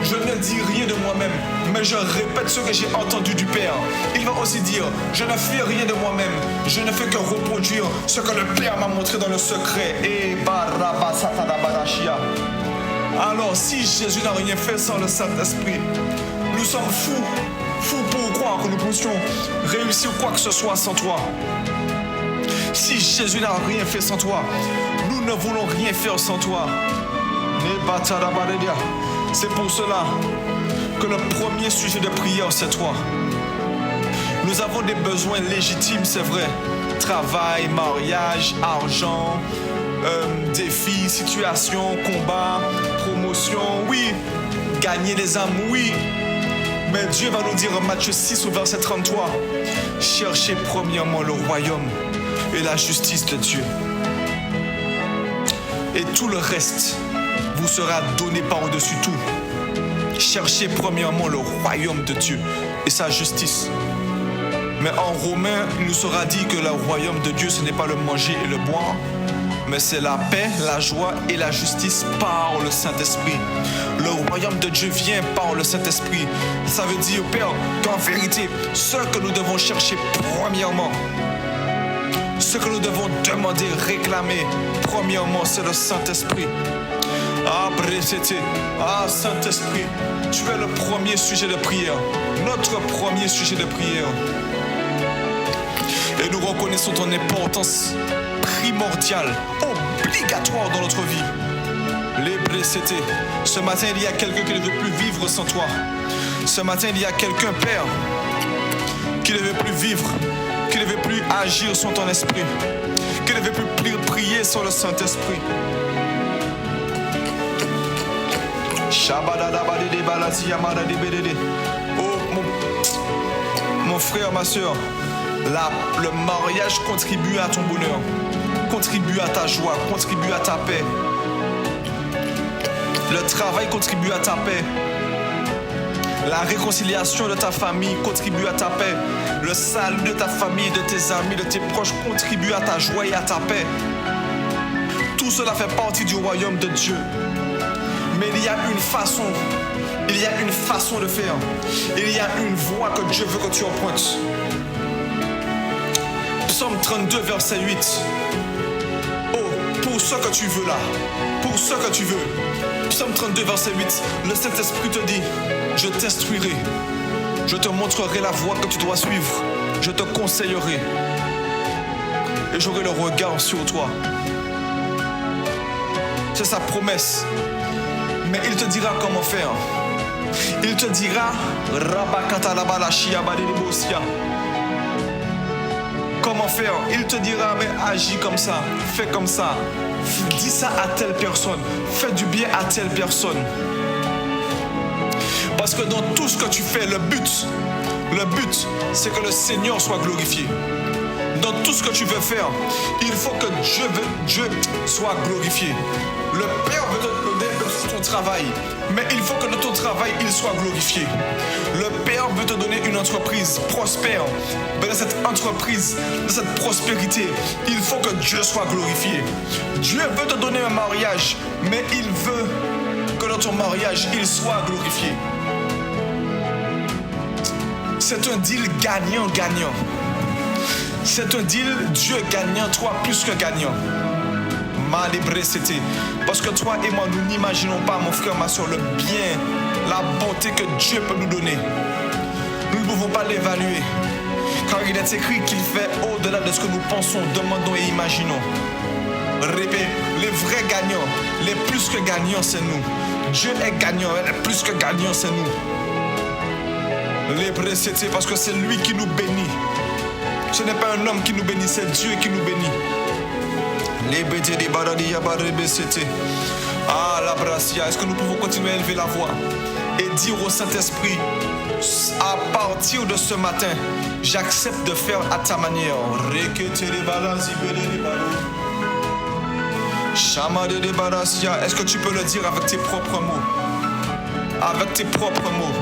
je ne dis rien de moi-même, mais je répète ce que j'ai entendu du Père. Il va aussi dire, je ne fais rien de moi-même, je ne fais que reproduire ce que le Père m'a montré dans le secret. Et alors, si Jésus n'a rien fait sans le Saint-Esprit, nous sommes fous pour croire que nous puissions réussir quoi que ce soit sans toi. Si Jésus n'a rien fait sans toi, nous ne voulons rien faire sans toi. C'est pour cela que le premier sujet de prière, c'est toi. Nous avons des besoins légitimes, c'est vrai. Travail, mariage, argent, défis, situation, combat, promotion, oui. Gagner des âmes, oui. Mais Dieu va nous dire en Matthieu 6 au verset 33, cherchez premièrement le royaume et la justice de Dieu. Et tout le reste vous sera donné par-dessus tout. Cherchez premièrement le royaume de Dieu et sa justice. Mais en Romains, il nous sera dit que le royaume de Dieu, ce n'est pas le manger et le boire, mais c'est la paix, la joie et la justice par le Saint-Esprit. Le royaume de Dieu vient par le Saint-Esprit. Ça veut dire, Père, qu'en vérité, ce que nous devons chercher premièrement, ce que nous devons demander, réclamer, premièrement, c'est le Saint-Esprit. Ah, Brécété, ah, Saint-Esprit, tu es le premier sujet de prière, notre premier sujet de prière. Et nous reconnaissons ton importance primordiale, obligatoire dans notre vie. Les Brécété, ce matin, il y a quelqu'un qui ne veut plus vivre sans toi. Ce matin, il y a quelqu'un, Père, qui ne veut plus vivre, qui ne veut plus agir sans ton esprit, qui ne veut plus prier sans le Saint-Esprit. Oh, mon frère, ma soeur, le mariage contribue à ton bonheur, contribue à ta joie, contribue à ta paix. Le travail contribue à ta paix. La réconciliation de ta famille contribue à ta paix. Le salut de ta famille, de tes amis, de tes proches contribue à ta joie et à ta paix. Tout cela fait partie du royaume de Dieu. Mais il y a une façon de faire. Il y a une voie que Dieu veut que tu empruntes. Psaume 32, verset 8. Oh, pour ce que tu veux là, pour ce que tu veux. Psaume 32, verset 8. Le Saint-Esprit te dit, je t'instruirai. Je te montrerai la voie que tu dois suivre. Je te conseillerai. Et j'aurai le regard sur toi. C'est sa promesse. Mais il te dira comment faire. Il te dira comment faire. Il te dira, mais agis comme ça, fais comme ça, dis ça à telle personne, fais du bien à telle personne. Parce que dans tout ce que tu fais, le but, c'est que le Seigneur soit glorifié. Dans tout ce que tu veux faire, il faut que Dieu soit glorifié. Le Père veut te donner ton travail, mais il faut que de ton travail, il soit glorifié. Le Père veut te donner une entreprise prospère. Mais dans cette entreprise, dans cette prospérité, il faut que Dieu soit glorifié. Dieu veut te donner un mariage, mais il veut que dans ton mariage, il soit glorifié. C'est un deal gagnant-gagnant. C'est un deal Dieu gagnant, toi plus que gagnant. Parce que toi et moi, nous n'imaginons pas, mon frère, ma soeur, le bien, la bonté que Dieu peut nous donner. Nous ne pouvons pas l'évaluer. Car il est écrit qu'il fait au-delà de ce que nous pensons, demandons et imaginons. Répète, les vrais gagnants, les plus que gagnants, c'est nous. Dieu est gagnant, les plus que gagnants, c'est nous. Les précédés, parce que c'est lui qui nous bénit. Ce n'est pas un homme qui nous bénit, c'est Dieu qui nous bénit. Ah, la brassia, est-ce que nous pouvons continuer à élever la voix et dire au Saint-Esprit, À partir de ce matin, j'accepte de faire à ta manière. Est-ce que tu peux le dire avec tes propres mots? Avec tes propres mots.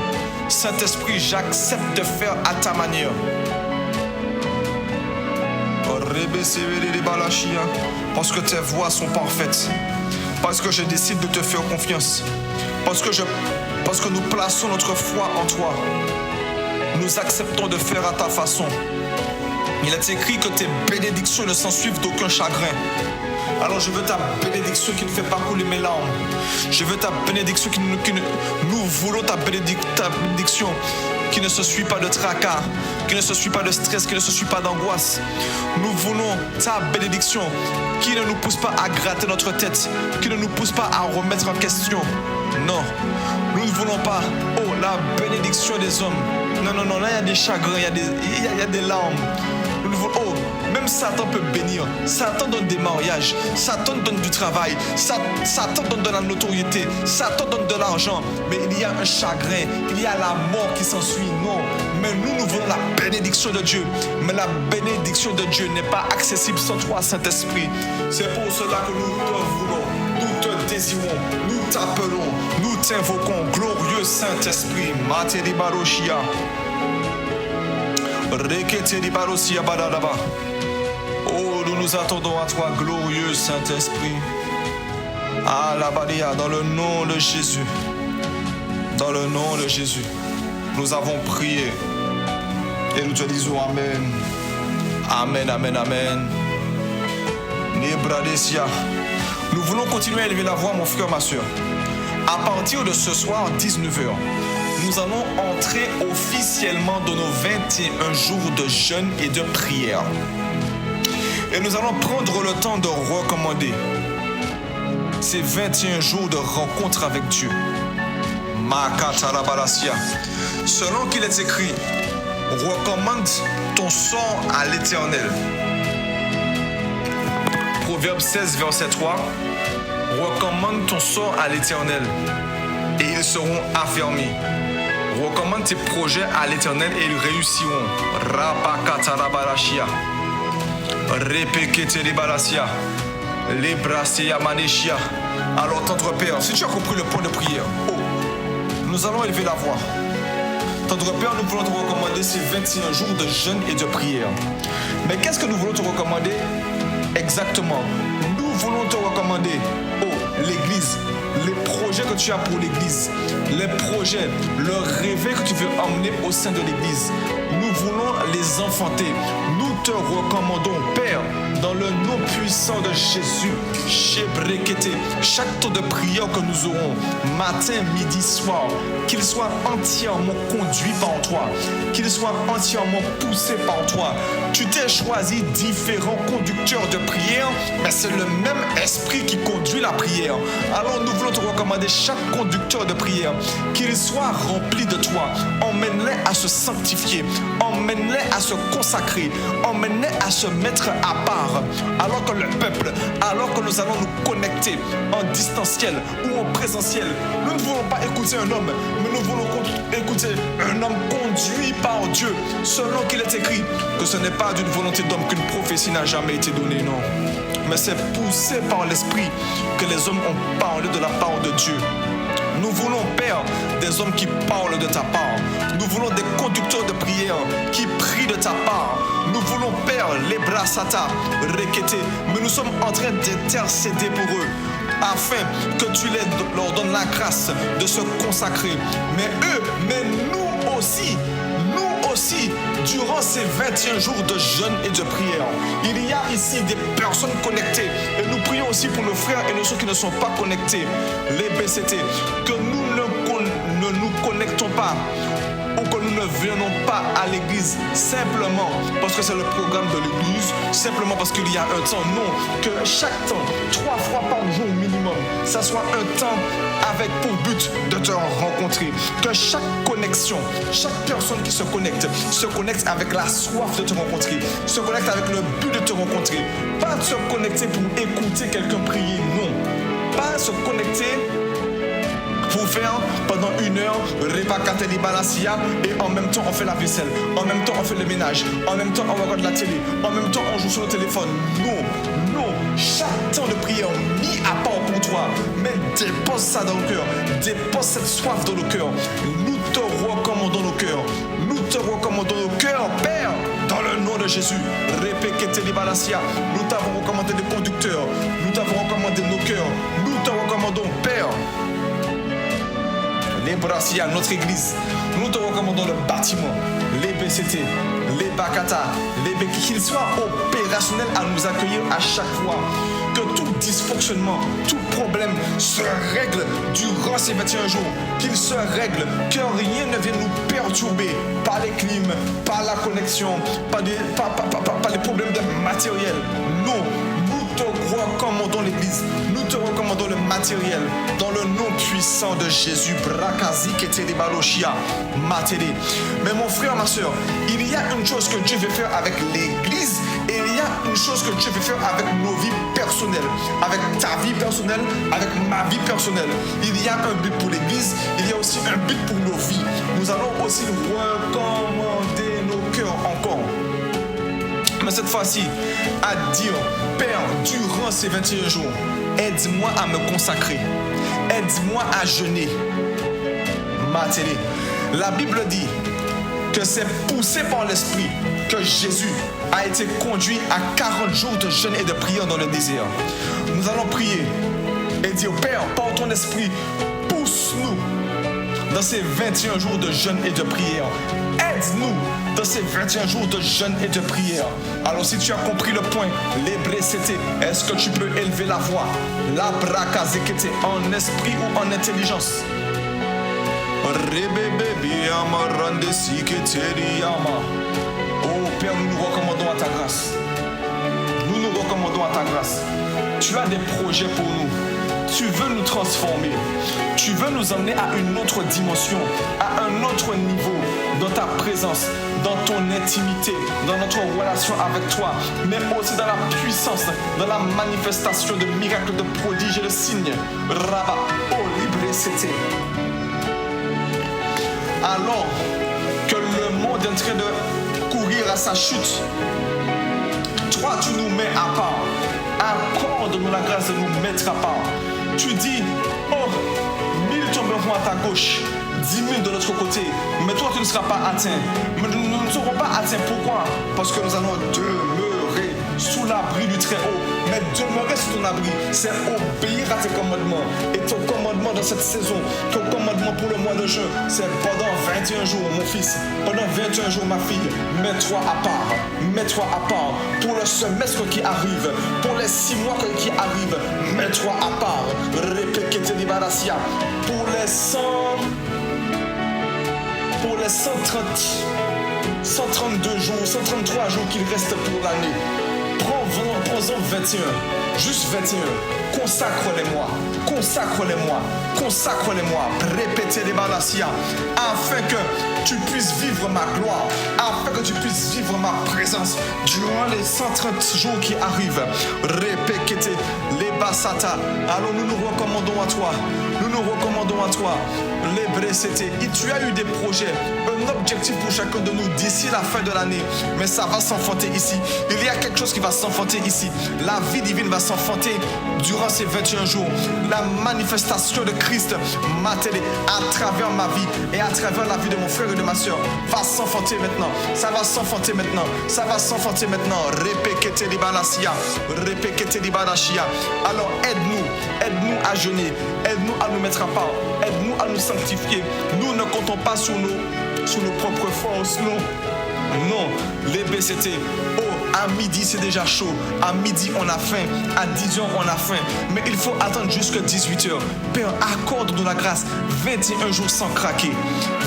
Saint-Esprit, j'accepte de faire à ta manière. Parce que tes voies sont parfaites. Parce que je décide de te faire confiance. Parce que nous plaçons notre foi en toi. Nous acceptons de faire à ta façon. Il est écrit que tes bénédictions ne s'ensuivent d'aucun chagrin. Alors je veux ta bénédiction qui ne fait pas couler mes larmes. Je veux ta bénédiction nous voulons ta bénédiction qui ne se suit pas de tracas, qui ne se suit pas de stress, qui ne se suit pas d'angoisse. Nous voulons ta bénédiction qui ne nous pousse pas à gratter notre tête, qui ne nous pousse pas à remettre en question. Non, nous ne voulons pas, la bénédiction des hommes. Non, là il y a des chagrins, il y a des larmes. Nous ne voulons, même Satan peut bénir. Satan donne des mariages, Satan donne du travail, Satan donne de la notoriété, Satan donne de l'argent. Mais il y a un chagrin, il y a la mort qui s'ensuit. Non, mais nous voulons la bénédiction de Dieu. Mais la bénédiction de Dieu n'est pas accessible sans toi, Saint-Esprit. C'est pour cela que nous te voulons, nous te désirons, nous t'appelons, nous t'invoquons, glorieux Saint-Esprit. Materi Baroshia. Oh, nous nous attendons à toi, glorieux Saint-Esprit. Alabadia, dans le nom de Jésus. Dans le nom de Jésus. Nous avons prié. Et nous te disons Amen. Amen, amen, amen. Nebradesia. Nous voulons continuer à élever la voix, mon frère, ma soeur. À partir de ce soir, 19h, nous allons entrer officiellement dans nos 21 jours de jeûne et de prière. Et nous allons prendre le temps de recommander ces 21 jours de rencontre avec Dieu. Selon qu'il est écrit, recommande ton sort à l'Éternel. Proverbe 16, verset 3. Recommande ton sort à l'Éternel et ils seront affermis. Recommande tes projets à l'Éternel et ils réussiront. Rapakatarabarashia. Repeketeribarasia. Lebrasia maneshia. Alors, tendre Père, si tu as compris le point de prière, nous allons élever la voix. Tendre Père, nous voulons te recommander ces 21 jours de jeûne et de prière. Mais qu'est-ce que nous voulons te recommander exactement? Nous voulons te recommander, l'Église, les projets que tu as pour l'Église, les projets, le rêve que tu veux emmener au sein de l'Église. Nous voulons les enfanter. Nous te recommandons, Père, dans le nom puissant de Jésus, chaque temps de prière que nous aurons, matin, midi, soir, qu'il soit entièrement conduit par toi, qu'il soit entièrement poussé par toi. Tu t'es choisi différents conducteurs de prière, mais c'est le même esprit qui conduit la prière. Alors nous voulons te recommander chaque conducteur de prière, qu'il soit rempli de toi. Emmène-les à se sanctifier, emmène-les à se consacrer, emmène-les à se mettre à part. Alors que le peuple, alors que nous allons nous connecter en distanciel ou en présentiel, nous ne voulons pas écouter un homme, mais nous voulons écouter un homme conduit par Dieu, selon qu'il est écrit que ce n'est pas d'une volonté d'homme qu'une prophétie n'a jamais été donnée, non. Mais c'est poussé par l'Esprit que les hommes ont parlé de la part de Dieu. Nous voulons, Père, des hommes qui parlent de ta part. Nous voulons des conducteurs de prière qui prient de ta part. Nous voulons, Père, les brassata, requêter, mais nous sommes en train d'intercéder pour eux, afin que tu leur donnes la grâce de se consacrer. Mais nous aussi, durant ces 21 jours de jeûne et de prière, il y a ici des personnes connectées. Et nous prions aussi pour nos frères et nos soeurs qui ne sont pas connectés, les BCT, que nous ne nous connectons pas ou que nous ne venons pas à l'église simplement parce que c'est le programme de l'église, simplement parce qu'il y a un temps. Non, que chaque temps, 3 fois par jour minimum, ça soit un temps avec pour but de te rencontrer. Que chaque connexion, chaque personne qui se connecte avec la soif de te rencontrer, se connecte avec le but de te rencontrer. Pas se connecter pour écouter quelqu'un prier, non. Pas se connecter pour faire pendant 1 heure Rebakateli Balasia, et en même temps on fait la vaisselle, en même temps on fait le ménage, en même temps on regarde la télé, en même temps on joue sur le téléphone. Non, chaque temps de prière mis à part pour toi, mais dépose ça dans le cœur, dépose cette soif dans le cœur. Nous te recommandons nos cœurs, nous te recommandons nos cœurs, Père, dans le nom de Jésus. Rebakateli Balasia, nous t'avons recommandé des conducteurs, nous t'avons recommandé nos cœurs, nous te recommandons, Père, les Brassia, notre église. Nous te recommandons le bâtiment, les BCT, les Bakata, les BK, qu'ils soient opérationnels à nous accueillir à chaque fois. Que tout dysfonctionnement, tout problème se règle durant ces 21 jours. Qu'il se règle, que rien ne vienne nous perturber par les clims, par la connexion, par les problèmes de matériel. Non. Nous te recommandons l'église, nous te recommandons le matériel, dans le nom puissant de Jésus. Brakazi Ketele Baloshia Matele. Mais mon frère, ma soeur, il y a une chose que Dieu veut faire avec l'église, et il y a une chose que Dieu veut faire avec nos vies personnelles, avec ta vie personnelle, avec ma vie personnelle. Il y a un but pour l'église, il y a aussi un but pour nos vies. Nous allons aussi recommander nos cœurs encore. Mais cette fois-ci, à dire, Père, durant ces 21 jours, aide-moi à me consacrer. Aide-moi à jeûner. Matélé. La Bible dit que c'est poussé par l'Esprit que Jésus a été conduit à 40 jours de jeûne et de prière dans le désert. Nous allons prier et dire, Père, par ton Esprit, pousse-nous dans ces 21 jours de jeûne et de prière. Aide-nous dans ces 21 jours de jeûne et de prière. Alors si tu as compris le point, les blessés, est-ce que tu peux élever la voix, la brakazekete, en esprit ou en intelligence? Oh Père, nous nous recommandons à ta grâce. Nous nous recommandons à ta grâce. Tu as des projets pour nous. Tu veux nous transformer. Tu veux nous emmener à une autre dimension, à un autre niveau, dans ta présence, dans ton intimité, dans notre relation avec toi, mais aussi dans la puissance, dans la manifestation de miracles, de prodiges et de signes. Rabba, oh libre c'était. Alors que le monde est en train de courir à sa chute, toi tu nous mets à part. Accorde-nous la grâce de nous mettre à part. Tu dis, oh, 1000 tomberont à ta gauche, 10 000 de l'autre côté, mais toi tu ne seras pas atteint. Mais nous ne serons pas atteints. Pourquoi? Parce que nous allons demeurer sous l'abri du Très-Haut. Mais demeurer sous ton abri, c'est obéir à tes commandements. Et ton commandement dans cette saison, ton commandement pour le mois de juin, c'est pendant 21 jours, mon fils, pendant 21 jours, ma fille, mets-toi à part. Mets-toi à part. Pour le semestre qui arrive, pour les 6 mois qui arrivent, mets-toi à part. Répétez les barasia. Pour les 132 jours, 133 jours qu'il reste pour l'année. Prends-en 21, juste 21. Consacre-les-moi, consacre-les-moi, consacre-les-moi. Répétez les balasia, afin que tu puisses vivre ma gloire, afin que tu puisses vivre ma présence durant les 130 jours qui arrivent. Répétez les basata. Alors nous nous recommandons à toi, nous nous recommandons à toi. Les bressés, tu as eu des projets, un objectif pour chacun de nous d'ici la fin de l'année, mais ça va s'enfanter ici. Il y a quelque chose qui va s'enfanter ici. La vie divine va s'enfanter durant ces 21 jours. La manifestation de Christ matérielle à travers ma vie et à travers la vie de mon frère et de ma soeur va s'enfanter maintenant. Ça va s'enfanter maintenant. Ça va s'enfanter maintenant. Répétez les balasia. Répétez les balashia. Alors aide-nous à jeûner. Aide-nous à nous mettre à part. Aide-nous à nous sanctifier. Nous ne comptons pas sur nos propres forces. Non. Les BCT. Oh, à midi c'est déjà chaud. À midi on a faim. À 10h on a faim. Mais il faut attendre jusqu'à 18h. Père, accorde-nous la grâce. 21 jours sans craquer.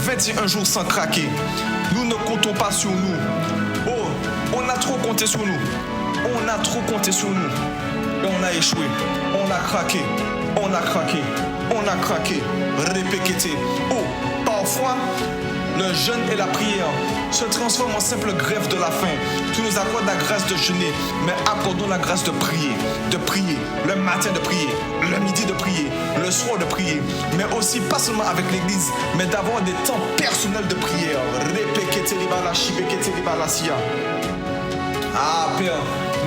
21 jours sans craquer. Nous ne comptons pas sur nous. Oh, on a trop compté sur nous. On a trop compté sur nous. Et on a échoué. On a craqué. On a craqué. On a craqué. Répétez. Oh, parfois, le jeûne et la prière se transforment en simple grève de la faim. Tu nous accordes la grâce de jeûner, mais accordons la grâce de prier, le matin de prier, le midi de prier, le soir de prier, mais aussi pas seulement avec l'église, mais d'avoir des temps personnels de prière. Ah Père,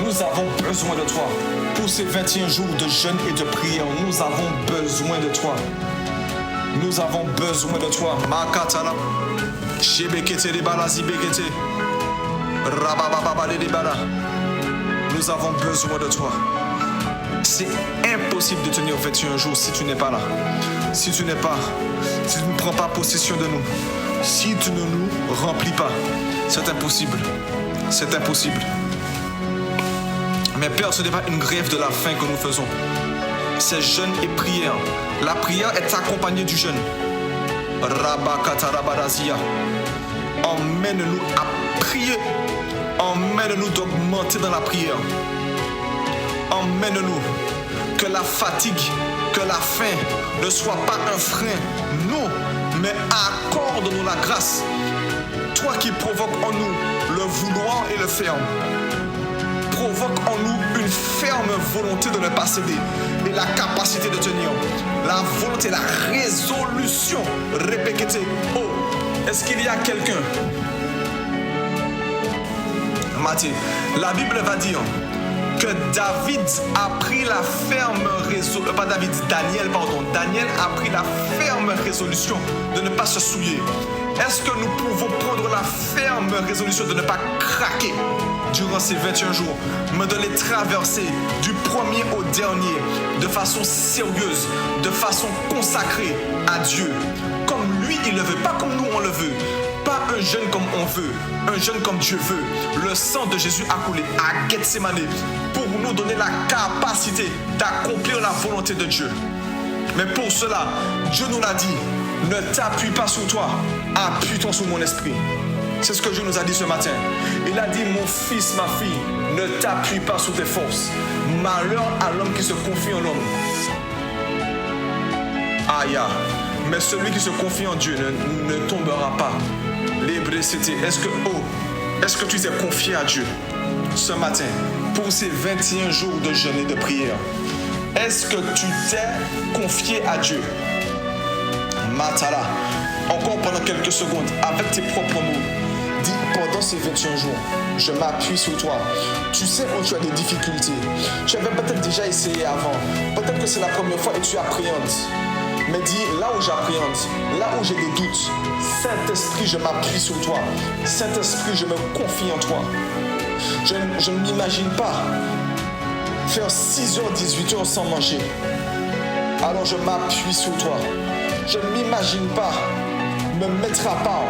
nous avons besoin de toi. Pour ces 21 jours de jeûne et de prière, nous avons besoin de toi. Nous avons besoin de toi. Makatala. Nous avons besoin de toi. C'est impossible de tenir 21 jours si tu n'es pas là. Si tu ne prends pas possession de nous. Si tu ne nous remplis pas. C'est impossible. C'est impossible. Mais Père, ce n'est pas une grève de la faim que nous faisons. C'est jeûne et prière. La prière est accompagnée du jeûne. Rabakatarabadazia. Emmène-nous à prier. Emmène-nous d'augmenter dans la prière. Emmène-nous. Que la fatigue, que la faim ne soit pas un frein. Non, mais accorde-nous la grâce. Toi qui provoques en nous le vouloir et le faire. Provoque en nous une ferme volonté de ne pas céder et la capacité de tenir. La volonté, la résolution. Répétez. Oh, est-ce qu'il y a quelqu'un? Matthieu, la Bible va dire que David a pris la ferme résolution, Daniel a pris la ferme résolution de ne pas se souiller. Est-ce que nous pouvons prendre la ferme résolution de ne pas craquer durant ces 21 jours, mais de les traverser du premier au dernier de façon sérieuse, de façon consacrée à Dieu, comme lui il le veut, pas comme nous on le veut, pas un jeûne comme on veut, un jeûne comme Dieu veut. Le sang de Jésus a coulé à Gethsémane pour nous donner la capacité d'accomplir la volonté de Dieu. Mais pour cela, Dieu nous l'a dit, ne t'appuie pas sur toi, appuie-toi sur mon esprit. C'est ce que Dieu nous a dit ce matin. Il a dit, mon fils, ma fille, ne t'appuie pas sur tes forces. Malheur à l'homme qui se confie en l'homme. Aïe, mais celui qui se confie en Dieu ne tombera pas. Est-ce que tu t'es confié à Dieu ce matin pour ces 21 jours de jeûne et de prière? Est-ce que tu t'es confié à Dieu? Matala, encore pendant quelques secondes, avec tes propres mots, dis pendant ces 21 jours, je m'appuie sur toi. Tu sais où tu as des difficultés. Tu avais peut-être déjà essayé avant. Peut-être que c'est la première fois et tu appréhendes. Mais dis, là où j'appréhende, là où j'ai des doutes, Saint-Esprit, je m'appuie sur toi. Saint-Esprit, je me confie en toi. Je ne m'imagine pas faire 6h, 18h sans manger. Alors je m'appuie sur toi. Je ne m'imagine pas me mettre à part,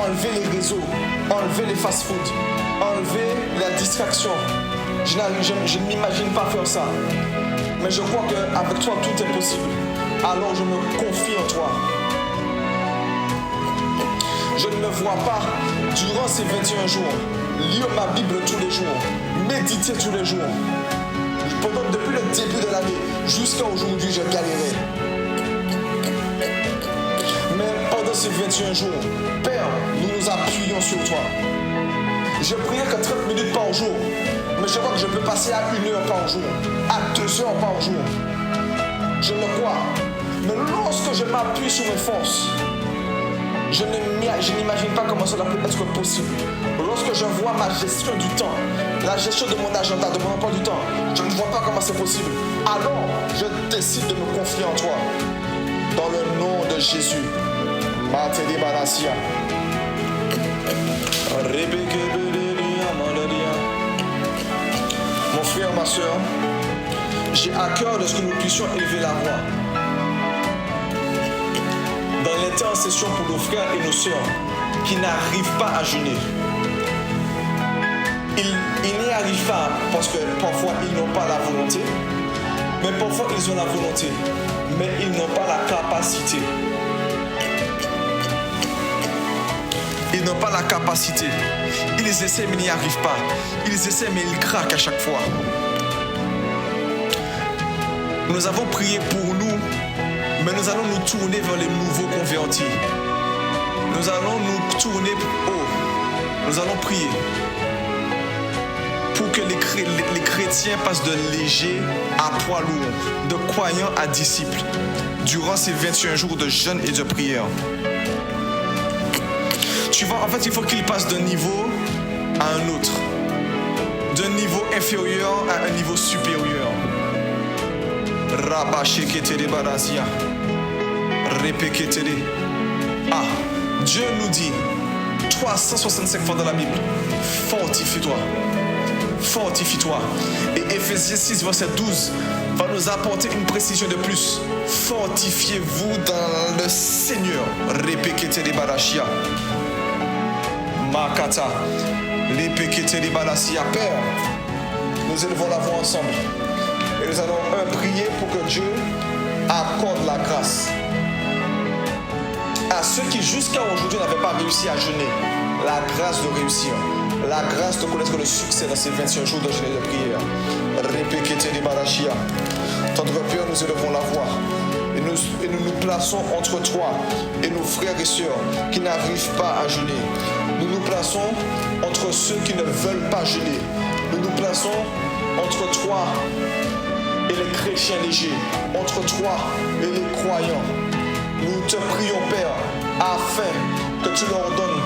enlever les réseaux, enlever les fast-foods, enlever la distraction. Je ne m'imagine pas faire ça. Mais je crois qu'avec toi, tout est possible. Alors je me confie en toi. Je ne me vois pas, durant ces 21 jours, lire ma Bible tous les jours, méditer tous les jours. Depuis le début de l'année jusqu'à aujourd'hui, je galérais. Mais pendant ces 21 jours, Père, nous nous appuyons sur toi. Je priais que 30 minutes par jour, mais je vois que je peux passer à 1 heure par jour, à 2 heures par jour. Je le crois. Mais lorsque je m'appuie sur mes forces, je n'imagine pas comment cela peut être possible. Lorsque je vois ma gestion du temps, la gestion de mon agenda, de mon emploi du temps, je ne vois pas comment c'est possible. Alors, je décide de me confier en toi. Dans le nom de Jésus. Mon frère, ma soeur, j'ai à cœur de ce que nous puissions élever la voix dans l'intercession pour nos frères et nos sœurs qui n'arrivent pas à jeûner. Ils n'y arrivent pas parce que parfois ils n'ont pas la volonté, mais parfois ils ont la volonté, mais ils n'ont pas la capacité. Ils n'ont pas la capacité. Ils essaient mais n'y arrivent pas. Ils essaient mais ils craquent à chaque fois. Nous avons prié pour nous, mais nous allons nous tourner vers les nouveaux convertis. Nous allons nous tourner haut. Nous allons prier pour que les chrétiens passent de légers à poids lourd, de croyants à disciples, durant ces 21 jours de jeûne et de prière. Tu vois, en fait, il faut qu'ils passent d'un niveau à un autre, d'un niveau inférieur à un niveau supérieur. Ah, Dieu nous dit 365 fois dans la Bible, fortifie-toi. Fortifie-toi. Et Éphésiens 6, verset 12 va nous apporter une précision de plus. Fortifiez-vous dans le Seigneur. Répétez les barachia. Makata. Répétez les barachia. Père, nous élevons la voix ensemble. Et nous allons prier pour que Dieu accorde la grâce à ceux qui jusqu'à aujourd'hui n'avaient pas réussi à jeûner. La grâce de réussir. La grâce de connaître le succès dans ces 21 jours de jeûne et de prière. Répétez les barachia. Tendre Père, nous élevons la voix. Et nous nous plaçons entre toi et nos frères et sœurs qui n'arrivent pas à jeûner. Nous nous plaçons entre ceux qui ne veulent pas jeûner. Nous nous plaçons entre toi et les chrétiens légers. Entre toi et les croyants. Nous te prions, Père, afin que tu leur donnes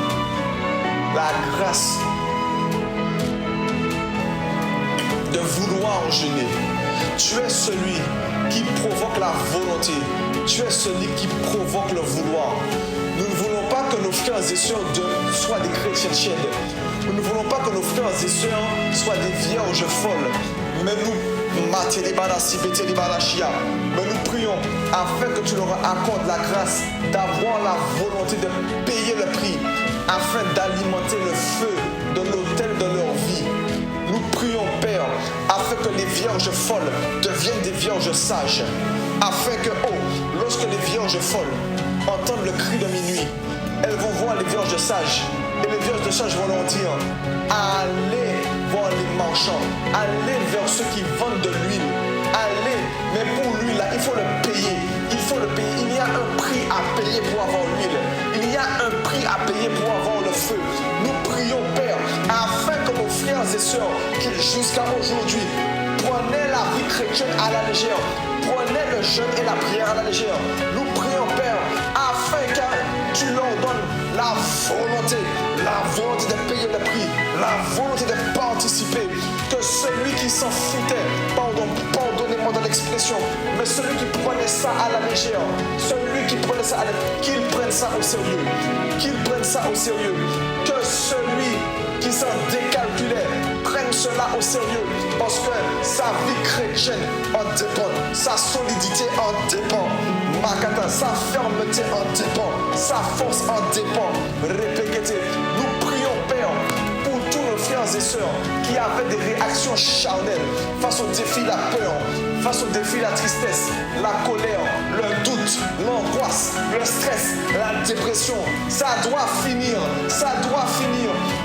la grâce de vouloir jeûner. Tu es celui qui provoque la volonté. Tu es celui qui provoque le vouloir. Nous ne voulons pas que nos frères et sœurs soient des chrétiens tièdes. Nous ne voulons pas que nos frères et sœurs soient des vierges folles. Mais nous prions afin que tu leur accordes la grâce d'avoir la volonté de payer le prix afin d'alimenter le feu de l'autel de leur vie. Nous prions, Père, afin que les vierges folles deviennent des vierges sages. Afin que, lorsque les vierges folles entendent le cri de minuit, elles vont voir les vierges sages. Et les vierges sages vont leur dire, allez voir les marchands, allez vers ceux qui vendent de l'huile. Allez, mais pour l'huile, là, il faut le payer. Il faut le payer. Il y a un prix à payer pour avoir l'huile. Il y a un prix à payer pour avoir le feu. Nous prions, Père, afin que nos frères et sœurs qui jusqu'à aujourd'hui prenaient la vie chrétienne à la légère, prenaient le jeûne et la prière à la légère. Nous prions, Père, afin que tu leur donnes la volonté de payer le prix, la volonté de participer, que celui qui s'en foutait, pardonnez-moi de l'expression, mais celui qui prenait ça à la légère, celui qui prenait ça à la légère, qu'il prenne ça au sérieux, que celui qui s'en décalculait prenne cela au sérieux, parce que sa vie chrétienne en dépend, sa solidité en dépend, Makata, sa fermeté en dépend, sa force en dépend. Répétez, nous prions, Père, pour tous nos frères et sœurs qui avaient des réactions charnelles face au défi de la peur, face au défi de la tristesse, la colère, le doute, l'angoisse, le stress, la dépression. Ça doit finir.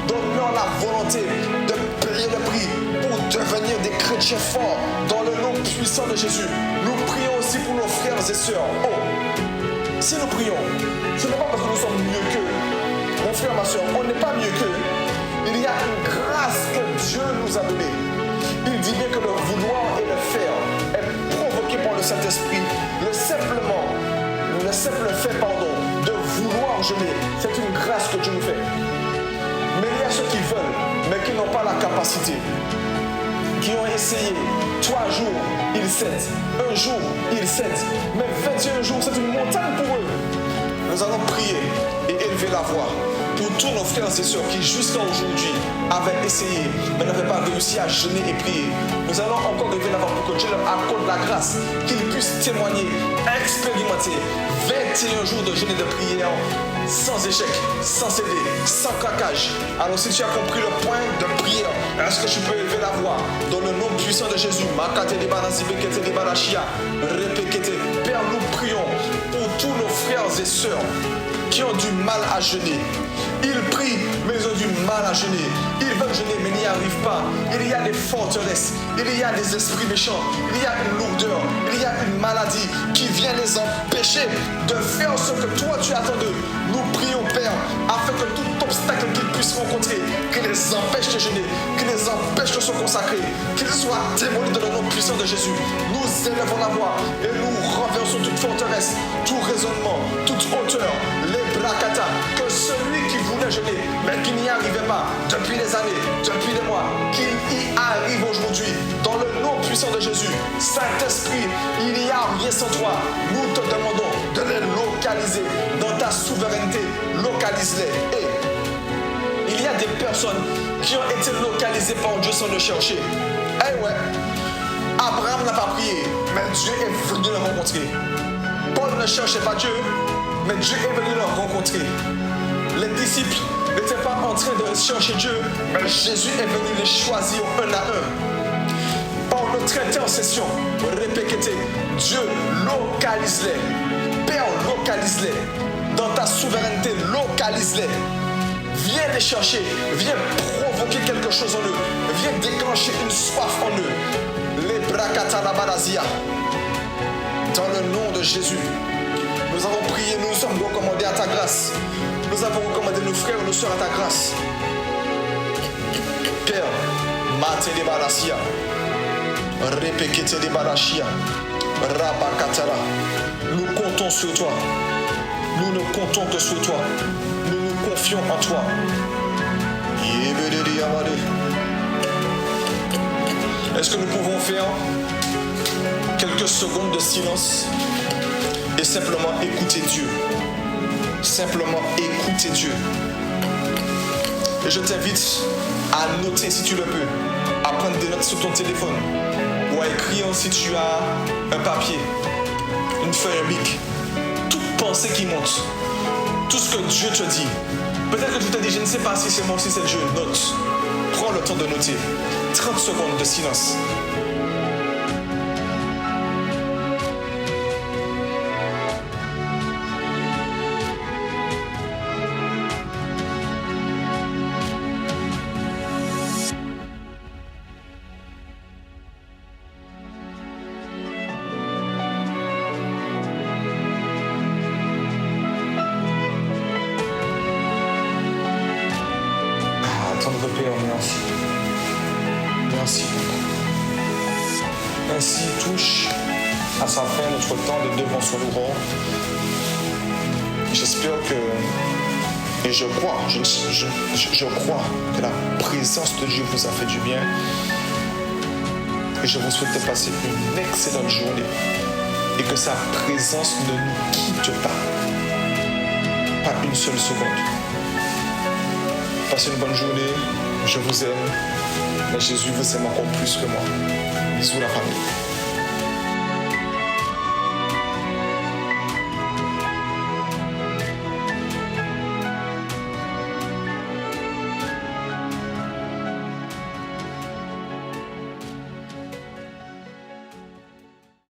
Donne-leur la volonté de payer le prix pour devenir des chrétiens forts dans le nom puissant de Jésus. Nous prions aussi pour nos frères et sœurs. Si nous prions, ce n'est pas parce que nous sommes mieux qu'eux. Mon frère, ma soeur, on n'est pas mieux qu'eux. Il y a une grâce que Dieu nous a donnée. Il dit bien que le vouloir et le faire est provoqué par le Saint-Esprit. Le simple fait, de vouloir jeûner, c'est une grâce que Dieu nous fait. Mais il y a ceux qui veulent, mais qui n'ont pas la capacité, qui ont essayé. 3 jours, ils cèdent. 1 jour, ils cèdent. Mais 21 jours, c'est une montagne pour eux. Nous allons prier et élever la voix pour tous nos frères et sœurs qui jusqu'à aujourd'hui avaient essayé mais n'avaient pas réussi à jeûner et prier. Nous allons encore élever la voix pour que Dieu leur accorde la grâce, qu'ils puissent témoigner, expérimenter 21 jours de jeûne et de prière sans échec, sans céder, sans craquage. Alors si tu as compris le point de prière, est-ce que tu peux élever la voix dans le nom puissant de Jésus? Père, nous prions pour tous nos frères et sœurs qui ont du mal à jeûner. Ils prient, mais ils ont du mal à jeûner. Ils veulent veulent jeûner mais n'y arrivent pas. Il y a des forteresses, il y a des esprits méchants, il y a une lourdeur, il y a une maladie qui vient les empêcher de faire ce que toi tu attends d'eux. Nous prions, Père, afin que tout obstacle qu'ils puissent rencontrer, qui les empêche de jeûner, qui les empêche de se consacrer, qu'ils soient démolis dans le nom puissant de Jésus. Nous élevons la voix et nous renversons toute forteresse, tout raisonnement, toute hauteur, les bracata, que celui qui voulait jeûner, mais qui n'y arrivait pas depuis des années, depuis des mois, qu'il y arrive aujourd'hui, dans le nom puissant de Jésus. Saint-Esprit, il n'y a rien sans toi. Nous te demandons de les localiser dans ta souveraineté. Localise-les. Et il y a des personnes qui ont été localisées par Dieu sans le chercher. Eh ouais, Abraham n'a pas prié, mais Dieu est venu le rencontrer. Paul ne cherchait pas Dieu, mais Dieu est venu le rencontrer. Les disciples n'étaient pas en train de chercher Dieu, mais Jésus est venu les choisir un à un. Par le traité en session, répétez, Dieu localise-les. Père, localise-les. Dans ta souveraineté, localise-les. Viens les chercher, viens provoquer quelque chose en eux, viens déclencher une soif en eux. Les bracatalabarazia. Dans le nom de Jésus, nous avons prié, nous nous sommes recommandés à ta grâce. Nous avons recommandé nos frères et nos soeurs à ta grâce. Père, mate de balasia, repekete de balachia, rabakatala. Nous comptons sur toi. Nous ne comptons que sur toi. Nous nous confions en toi. Est-ce que nous pouvons faire quelques secondes de silence et simplement écouter Dieu? Simplement écouter Dieu. Et je t'invite à noter si tu le peux, à prendre des notes sur ton téléphone ou à écrire si tu as un papier, une feuille, un bic. Toute pensée qui monte, tout ce que Dieu te dit. Peut-être que tu te dis, je ne sais pas si c'est moi ou si c'est Dieu. Note. Prends le temps de noter. 30 secondes de silence. Tendre Père, merci. Merci. Ainsi touche à sa fin notre temps de devançon l'aurore. J'espère que, et je crois, je crois que la présence de Dieu vous a fait du bien. Et je vous souhaite de passer une excellente journée et que sa présence ne nous quitte pas. Pas une seule seconde. Passez une bonne journée, je vous aime, mais Jésus vous aime encore plus que moi. Bisous la famille.